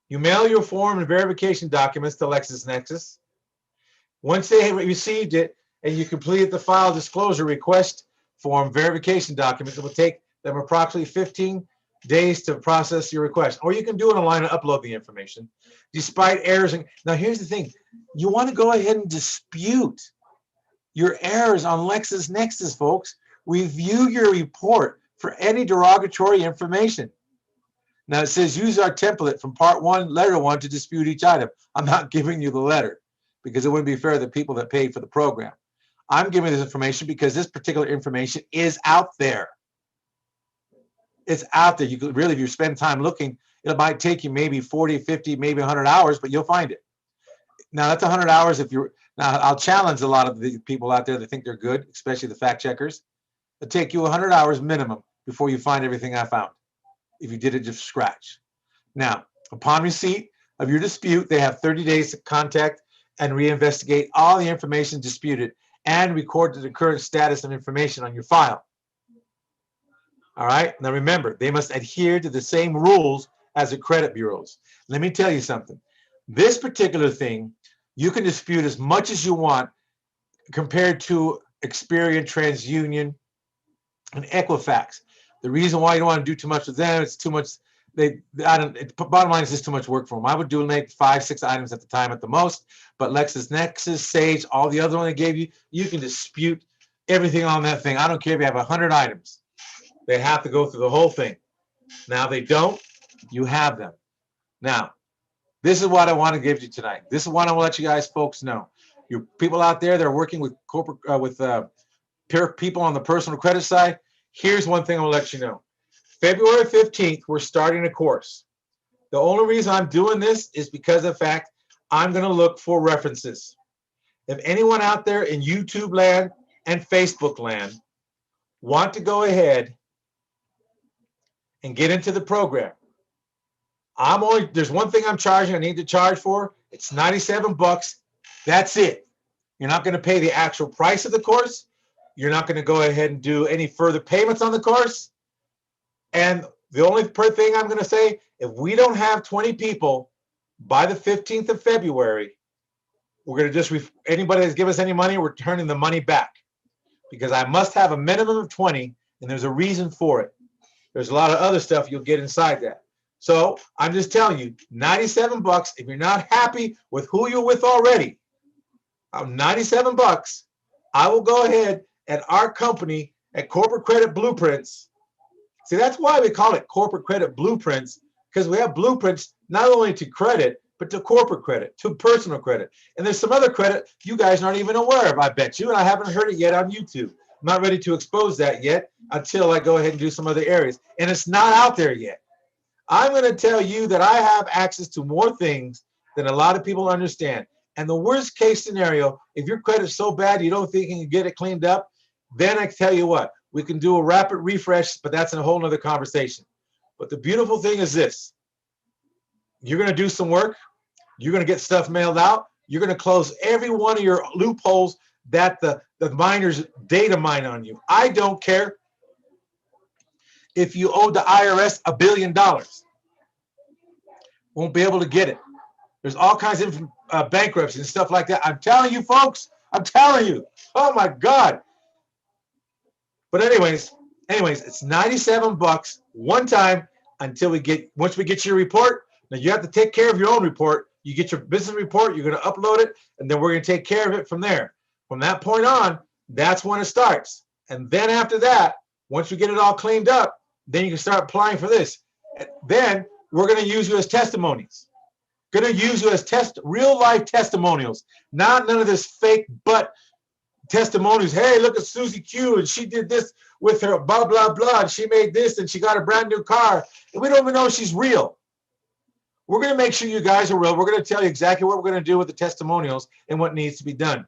You mail your form and verification documents to Lexisnexis. Once they have received it and you completed the file disclosure request form verification documents, it will take them approximately 15 days to process your request. Or you can do it online and upload the information. Despite errors. Now, here's the thing. You want to go ahead and dispute your errors on Lexisnexis, folks. Review your report for any derogatory information. Now it says use our template from part 1, letter 1 to dispute each item. I'm not giving you the letter because it wouldn't be fair to the people that paid for the program. I'm giving this information because this particular information is out there. It's out there. You could really, if you spend time looking, it might take you maybe 40, 50, maybe 100 hours, but you'll find it. Now that's 100 hours if you're, now I'll challenge a lot of the people out there that think they're good, especially the fact checkers. It'll take you 100 hours minimum before you find everything I found, if you did it just from scratch. Now, upon receipt of your dispute, they have 30 days to contact and reinvestigate all the information disputed and record the current status of information on your file. All right, now remember, they must adhere to the same rules as the credit bureaus. Let me tell you something. This particular thing, you can dispute as much as you want compared to Experian, TransUnion, and Equifax. The reason why you don't want to do too much with them, it's too much, bottom line is just too much work for them. I would do like 5, 6 items at the time at the most, but Lexisnexis, Sage, all the other one they gave you, you can dispute everything on that thing. I don't care if you have 100 items. They have to go through the whole thing. Now, if they don't, you have them. Now, this is what I want to give you tonight. This is what I want to let you guys folks know. You people out there that are working with corporate, people on the personal credit side, here's one thing I will let you know. February 15th, we're starting a course. The only reason I'm doing this is because of the fact I'm going to look for references. If anyone out there in YouTube land and Facebook land want to go ahead and get into the program, there's one thing I'm charging, I need to charge for. It's 97 bucks. That's it. You're not going to pay the actual price of the course. You're not going to go ahead and do any further payments on the course. And the only thing I'm going to say, if we don't have 20 people by the 15th of February, we're going to just, anybody that's given us any money, we're turning the money back. Because I must have a minimum of 20, and there's a reason for it. There's a lot of other stuff you'll get inside that. So I'm just telling you, 97 bucks. If you're not happy with who you're with already, 97 bucks, I will go ahead and our company at Corporate Credit Blueprints. See, that's why we call it Corporate Credit Blueprints, because we have blueprints not only to credit, but to corporate credit, to personal credit. And there's some other credit you guys aren't even aware of, I bet you, and I haven't heard it yet on YouTube. I'm not ready to expose that yet until I go ahead and do some other areas. And it's not out there yet. I'm going to tell you that I have access to more things than a lot of people understand. And the worst case scenario, if your credit's so bad you don't think you can get it cleaned up, then I tell you what, we can do a rapid refresh, but that's a whole nother conversation. But the beautiful thing is this. You're going to do some work. You're going to get stuff mailed out. You're going to close every one of your loopholes that the miners data mine on you. I don't care if you owe the IRS $1 billion. Won't be able to get it. There's all kinds of bankruptcy and stuff like that. I'm telling you, folks. I'm telling you. Oh, my God. But anyways, it's 97 bucks one time until once we get your report. Now, you have to take care of your own report. You get your business report. You're going to upload it, and then we're going to take care of it from there. From that point on, that's when it starts. And then after that, once you get it all cleaned up, then you can start applying for this. Then we're going to use you as testimonies. Going to use you as real life testimonials, not none of this fake butt testimonies. Hey, look at Susie Q, and she did this with her blah blah blah, and she made this, and she got a brand new car, and we don't even know she's real. We're going to make sure you guys are real. We're going to tell you exactly what we're going to do with the testimonials and what needs to be done.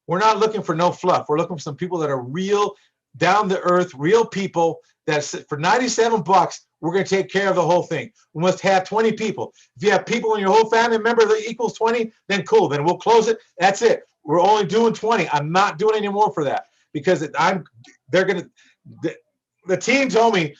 We're not looking for no fluff. We're looking for some people that are real, down to earth, real people that for 97 bucks, we're going to take care of the whole thing. We must have 20 people. If you have people in your whole family member that equals 20, then cool. Then we'll close it. That's it. We're only doing 20. I'm not doing any more for that because the team told me,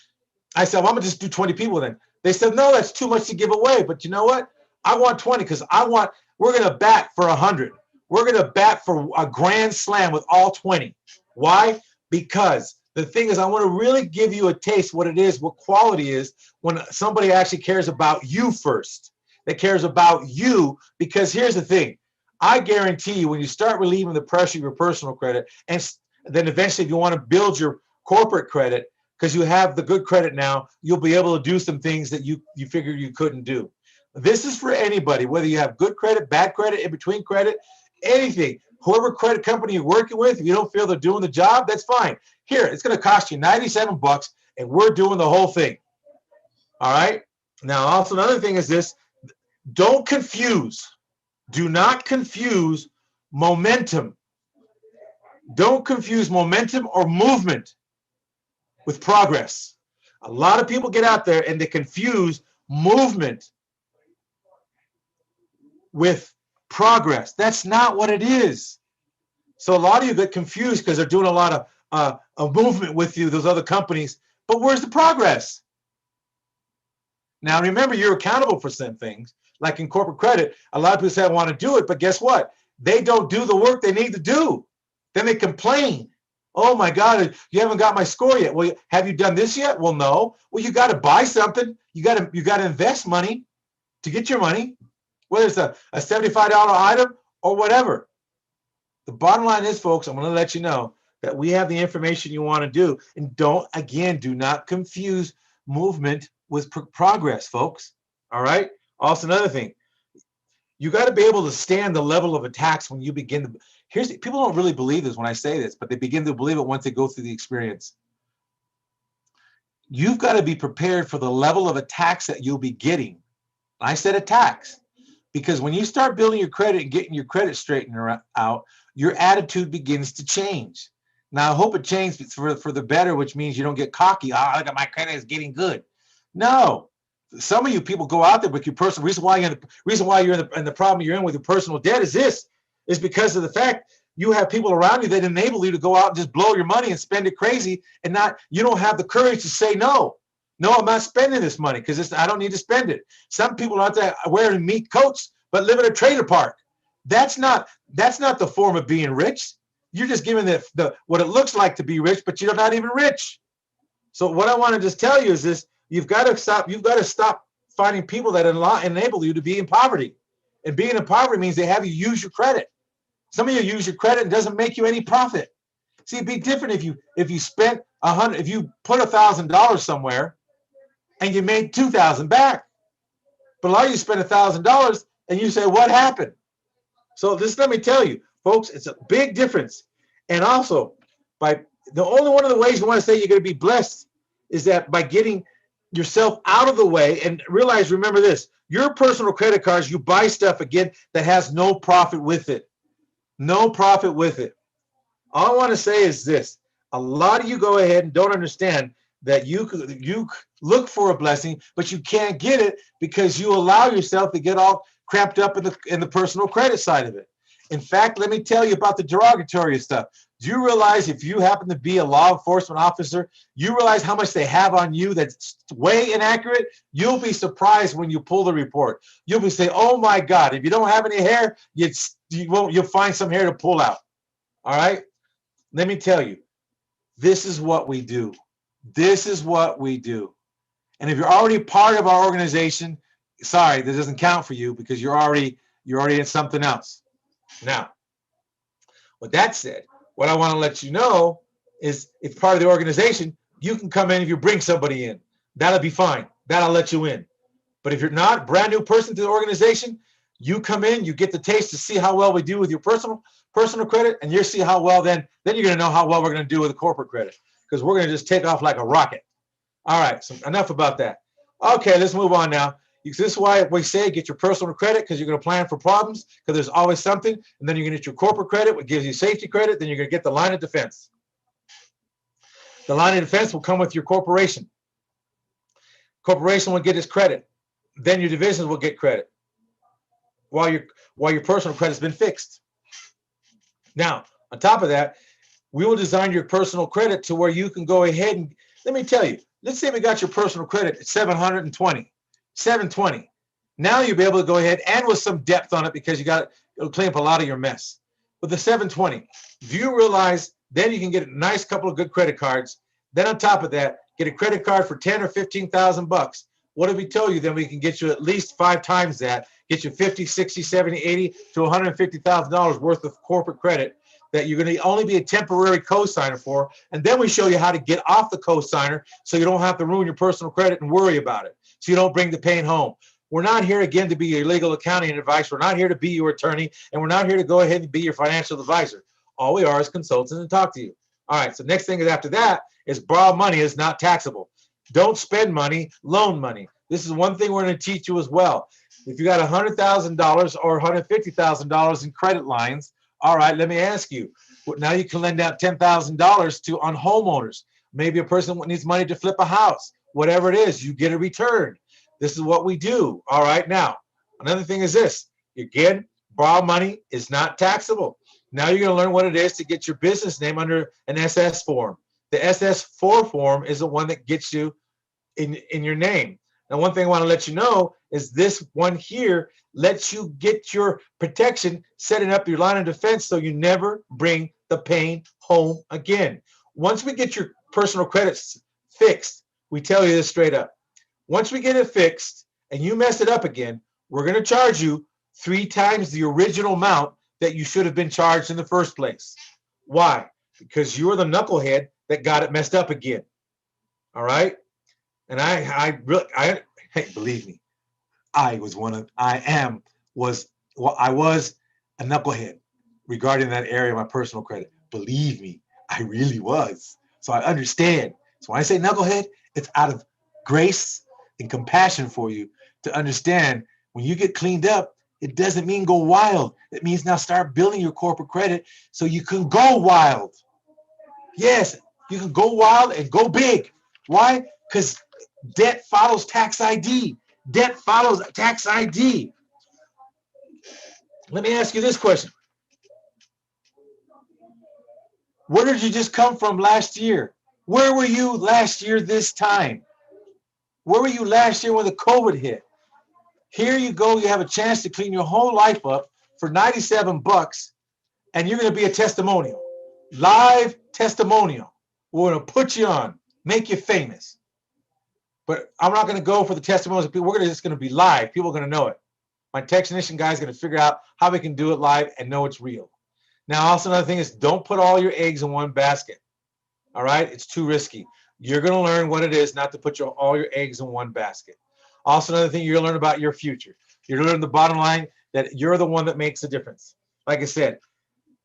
I said, well, I'm going to just do 20 people then. They said, no, that's too much to give away. But you know what? I want 20 because we're going to bat for 100. We're going to bat for a grand slam with all 20. Why? Because the thing is, I want to really give you a taste what it is, what quality is when somebody actually cares about you first. That cares about you, because here's the thing. I guarantee you when you start relieving the pressure of your personal credit, and then eventually if you want to build your corporate credit, because you have the good credit now, you'll be able to do some things that you figured you couldn't do. This is for anybody, whether you have good credit, bad credit, in between credit, anything. Whoever credit company you're working with, if you don't feel they're doing the job, that's fine. Here, it's going to cost you 97 bucks, and we're doing the whole thing. All right? Now, also another thing is this. Don't confuse. Do not confuse momentum. Don't confuse momentum or movement with progress. A lot of people get out there and they confuse movement with progress. That's not what it is. So a lot of you get confused because they're doing a lot of movement with you, those other companies. But where's the progress? Now, remember, you're accountable for some things. Like in corporate credit, a lot of people say, I want to do it, but guess what? They don't do the work they need to do. Then they complain. Oh my God, you haven't got my score yet. Well, have you done this yet? Well, no. Well, you got to buy something. You got to invest money to get your money, whether it's a $75 item or whatever. The bottom line is, folks, I'm going to let you know that we have the information you want to do. And do not confuse movement with progress, folks. All right? Also, another thing, you got to be able to stand the level of attacks when you begin to. People don't really believe this when I say this, but they begin to believe it once they go through the experience. You've got to be prepared for the level of attacks that you'll be getting. I said attacks because when you start building your credit and getting your credit straightened out, your attitude begins to change. Now, I hope it changes for the better, which means you don't get cocky. Oh, look at my credit is getting good. No. Some of you people go out there with your personal reason why you're in the problem you're in with your personal debt is because of the fact you have people around you that enable you to go out and just blow your money and spend it crazy, and you don't have the courage to say no. No, I'm not spending this money because I don't need to spend it. Some people are out there wearing meat coats but live in a trailer park. That's not the form of being rich. You're just giving what it looks like to be rich, but you're not even rich. So what I want to just tell you is this. You've got to stop finding people that enable you to be in poverty. And being in poverty means they have you use your credit. Some of you use your credit and doesn't make you any profit. See, it'd be different if you spent if you put $1,000 somewhere and you made $2,000 back. But a lot of you spend $1,000 and you say, what happened? So let me tell you, folks, it's a big difference. And also, only one of the ways you want to say you're going to be blessed is that by getting yourself out of the way and remember this, your personal credit cards, you buy stuff again that has no profit with it. No profit with it. All I want to say is this. A lot of you go ahead and don't understand that you look for a blessing, but you can't get it because you allow yourself to get all cramped up in the personal credit side of it. In fact, let me tell you about the derogatory stuff. Do you realize if you happen to be a law enforcement officer, you realize how much they have on you that's way inaccurate? You'll be surprised when you pull the report. You'll be saying, oh my God, if you don't have any hair, you'll find some hair to pull out. All right? Let me tell you, this is what we do. This is what we do. And if you're already part of our organization, sorry, this doesn't count for you because you're already in something else. Now, with that said, what I want to let you know is if part of the organization, you can come in if you bring somebody in. That'll be fine. That'll let you in. But if you're not a brand new person to the organization, you come in, you get the taste to see how well we do with your personal credit, and you'll see how well then you're going to know how well we're going to do with the corporate credit because we're going to just take off like a rocket. All right, so enough about that. Okay, let's move on now. This is why we say get your personal credit because you're going to plan for problems because there's always something. And then you're going to get your corporate credit, which gives you safety credit. Then you're going to get the line of defense. The line of defense will come with your corporation. Corporation will get its credit. Then your divisions will get credit while your personal credit's been fixed. Now, on top of that, we will design your personal credit to where you can go ahead and, let me tell you, let's say we got your personal credit at 720. Now you'll be able to go ahead and with some depth on it because it'll clean up a lot of your mess. With the 720, do you realize then you can get a nice couple of good credit cards. Then on top of that, get a credit card for 10 or 15,000 bucks. What if we told you then we can get you at least 5 times that, get you 50, 60, 70, 80 to $150,000 worth of corporate credit that you're going to only be a temporary co-signer for. And then we show you how to get off the co-signer so you don't have to ruin your personal credit and worry about it. So you don't bring the pain home. We're not here again to be your legal accounting advice. We're not here to be your attorney, and we're not here to go ahead and be your financial advisor. All we are is consultants and talk to you. All right, so next thing is after that is borrow money is not taxable. Don't spend money, loan money. This is one thing we're going to teach you as well. If you got $100,000 or $150,000 in credit lines, all right, let me ask you. Now you can lend out $10,000 on homeowners. Maybe a person needs money to flip a house. Whatever it is, you get a return. This is what we do. All right, now, another thing is this. Again, borrow money is not taxable. Now you're going to learn what it is to get your business name under an SS form. The SS4 form is the one that gets you in your name. Now, one thing I want to let you know is this one here lets you get your protection, setting up your line of defense so you never bring the pain home again. Once we get your personal credits fixed, we tell you this straight up. Once we get it fixed and you mess it up again, we're going to charge you 3 times the original amount that you should have been charged in the first place. Why? Because you're the knucklehead that got it messed up again. All right? And I really, hey, believe me, I was a knucklehead regarding that area of my personal credit. Believe me, I really was. So I understand. So when I say knucklehead, it's out of grace and compassion for you to understand when you get cleaned up, it doesn't mean go wild. It means now start building your corporate credit so you can go wild. Yes, you can go wild and go big. Why? Because debt follows tax ID. Debt follows tax ID. Let me ask you this question. Where did you just come from last year? Where were you last year this time? Where were you last year when the COVID hit? Here you go. You have a chance to clean your whole life up for 97 bucks, and you're going to be a testimonial. Live testimonial. We're going to put you on, make you famous. But I'm not going to go for the testimonials of people. We're just going to be live. People are going to know it. My technician guy is going to figure out how we can do it live and know it's real. Now, also another thing is don't put all your eggs in one basket. All right? It's too risky. You're going to learn what it is not to put all your eggs in one basket. Also, another thing, you're going to learn about your future. You're going to learn the bottom line that you're the one that makes the difference. Like I said,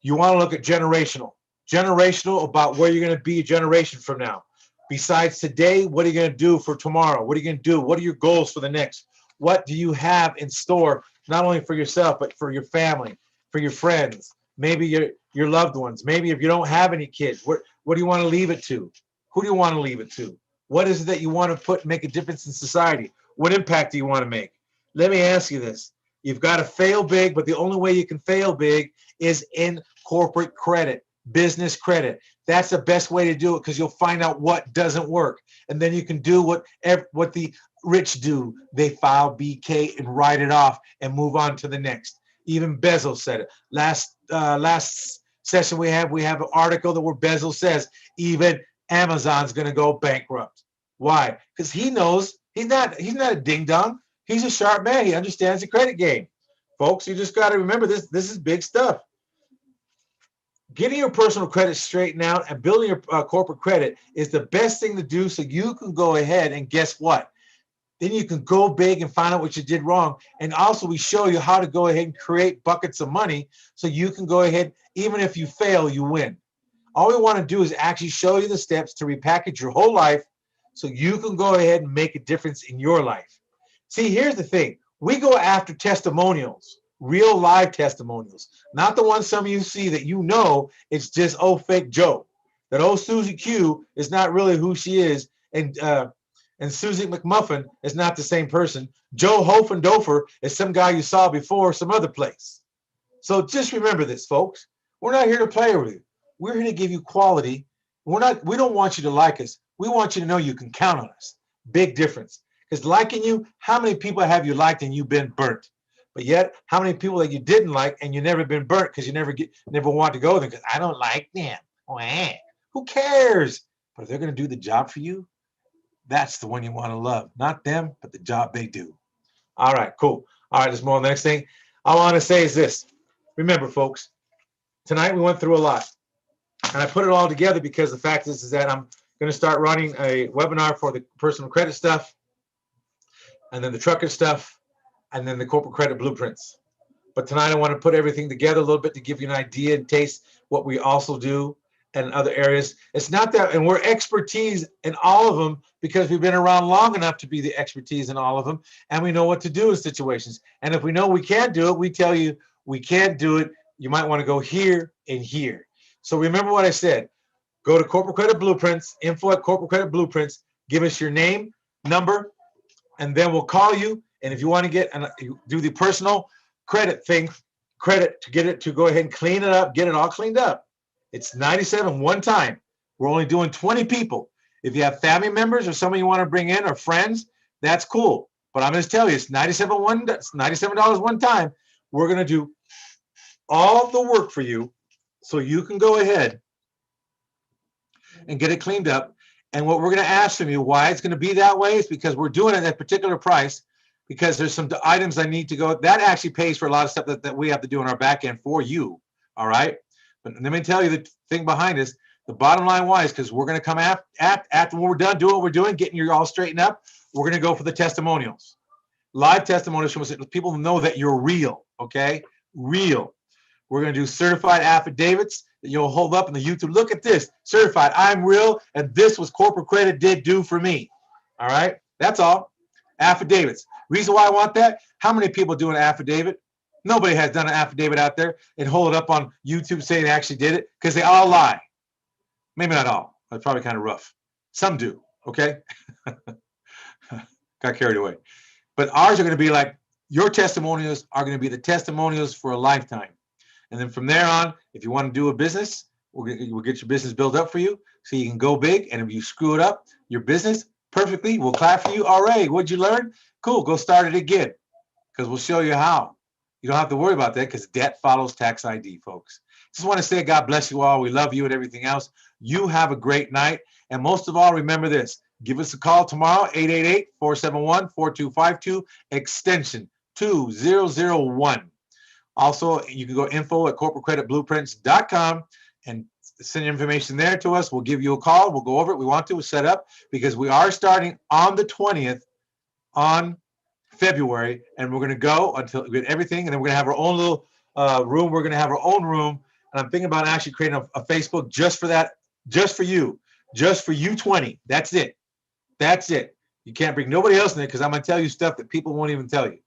you want to look at generational. Generational about where you're going to be a generation from now. Besides today, what are you going to do for tomorrow? What are you going to do? What are your goals for the next? What do you have in store, not only for yourself, but for your family, for your friends, maybe your loved ones? Maybe if you don't have any kids, what do you want to leave it to? Who do you want to leave it to? What is it that you want to make a difference in society? What impact do you want to make? Let me ask you this. You've got to fail big, but the only way you can fail big is in corporate credit, business credit. That's the best way to do it because you'll find out what doesn't work. And then you can do what the rich do. They file BK and write it off and move on to the next. Even Bezos said it. Last session we have an article that where Bezos says even Amazon's going to go bankrupt. Why? Because he knows he's not a ding dong. He's a sharp man. He understands the credit game. Folks, you just got to remember this. This is big stuff. Getting your personal credit straightened out and building your corporate credit is the best thing to do so you can go ahead and guess what? Then you can go big and find out what you did wrong. And also we show you how to go ahead and create buckets of money so you can go ahead, even if you fail, you win. All we want to do is actually show you the steps to repackage your whole life so you can go ahead and make a difference in your life. See, here's the thing. We go after testimonials, real live testimonials, not the ones some of you see that you know it's just fake Joe. That Susie Q is not really who she is, and Susie McMuffin is not the same person. Joe Hofendofer is some guy you saw before some other place. So just remember this, folks. We're not here to play with you. We're here to give you quality. We don't want you to like us. We want you to know you can count on us. Big difference. Because liking you, how many people have you liked and you've been burnt? But yet, how many people that you didn't like and you never been burnt because you never want to go there because I don't like them. Who cares? But if they're going to do the job for you, that's the one you want to love. Not them, but the job they do. All right, cool. All right, there's more. The next thing I want to say is this. Remember, folks, tonight we went through a lot. And I put it all together because the fact is that I'm going to start running a webinar for the personal credit stuff and then the trucker stuff. and then the corporate credit blueprints. But tonight I want to put everything together a little bit to give you an idea and taste what we also do in other areas. It's not that, and we're expertise in all of them because we've been around long enough to be the expertise in all of them, and we know what to do in situations. And if we know we can't do it, we tell you we can't do it. You might want to go here and here. So remember what I said. Go to Corporate Credit Blueprints, info at Corporate Credit Blueprints. Give us your name, number, and then we'll call you. And if you want to get and do the personal credit thing, credit to get it to go ahead and clean it up, get it all cleaned up. It's 97 one time. We're only doing 20 people. If you have family members or someone you want to bring in or friends, that's cool. But I'm going to tell you, it's $97 one time. We're going to do all the work for you so you can go ahead and get it cleaned up. And what we're going to ask from you, why it's going to be that way, is because we're doing it at that particular price, because there's some items I need to go. That actually pays for a lot of stuff that we have to do on our back end for you. All right. But let me tell you the thing behind this. The bottom line why is because we're going to come after when we're done doing what we're doing, getting you all straightened up, we're going to go for the testimonials. Live testimonials from people know that you're real. Okay. Real. We're going to do certified affidavits that you'll hold up in the YouTube. Look at this. Certified. I'm real. And this was corporate credit did do for me. All right. That's all. Affidavits. Reason why I want that? How many people do an affidavit? Nobody has done an affidavit out there and hold it up on YouTube saying they actually did it, because they all lie. Maybe not all. That's probably kind of rough. Some do. Okay. Got carried away. But ours are going to be like, your testimonials are going to be the testimonials for a lifetime. And then from there on, if you want to do a business, we'll get your business built up for you so you can go big. And if you screw it up, your business, perfectly, we'll clap for you. All right, what'd you learn? Cool, go start it again, because we'll show you how. You don't have to worry about that, because debt follows tax ID, folks. Just want to say God bless you all. We love you and everything else. You have a great night. And most of all, remember this. Give us a call tomorrow, 888-471-4252, extension 2001. Also, you can go info at corporatecreditblueprints.com and send information there to us. We'll give you a call. We'll go over it. We want to set up, because we are starting on the 20th on February, and we're going to go until we get everything, and then we're going to have our own little room. We're going to have our own room, and I'm thinking about actually creating a Facebook just for that, just for you 20. That's it. That's it. You can't bring nobody else in there, because I'm going to tell you stuff that people won't even tell you,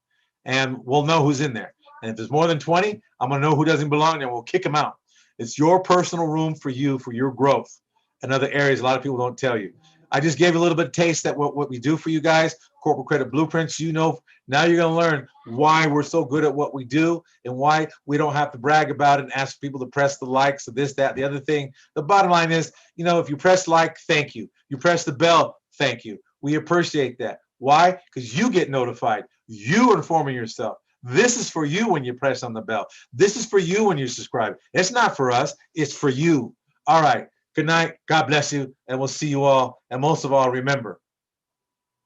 and we'll know who's in there. And if there's more than 20, I'm going to know who doesn't belong there. We'll kick them out. It's your personal room for you, for your growth, and other areas a lot of people don't tell you. I just gave you a little bit of taste that what we do for you guys, corporate credit blueprints. You know, now you're going to learn why we're so good at what we do and why we don't have to brag about it and ask people to press the likes of this, that, the other thing. The bottom line is, you know, if you press like, thank you. You press the bell, thank you. We appreciate that. Why? Because you get notified. You are informing yourself. This is for you when you press on the bell. This is for you when you subscribe. It's not for us. It's for you. All right. Good night. God bless you. And we'll see you all. And most of all, remember,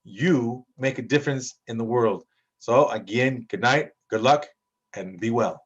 you make a difference in the world. So again, good night, good luck, and be well.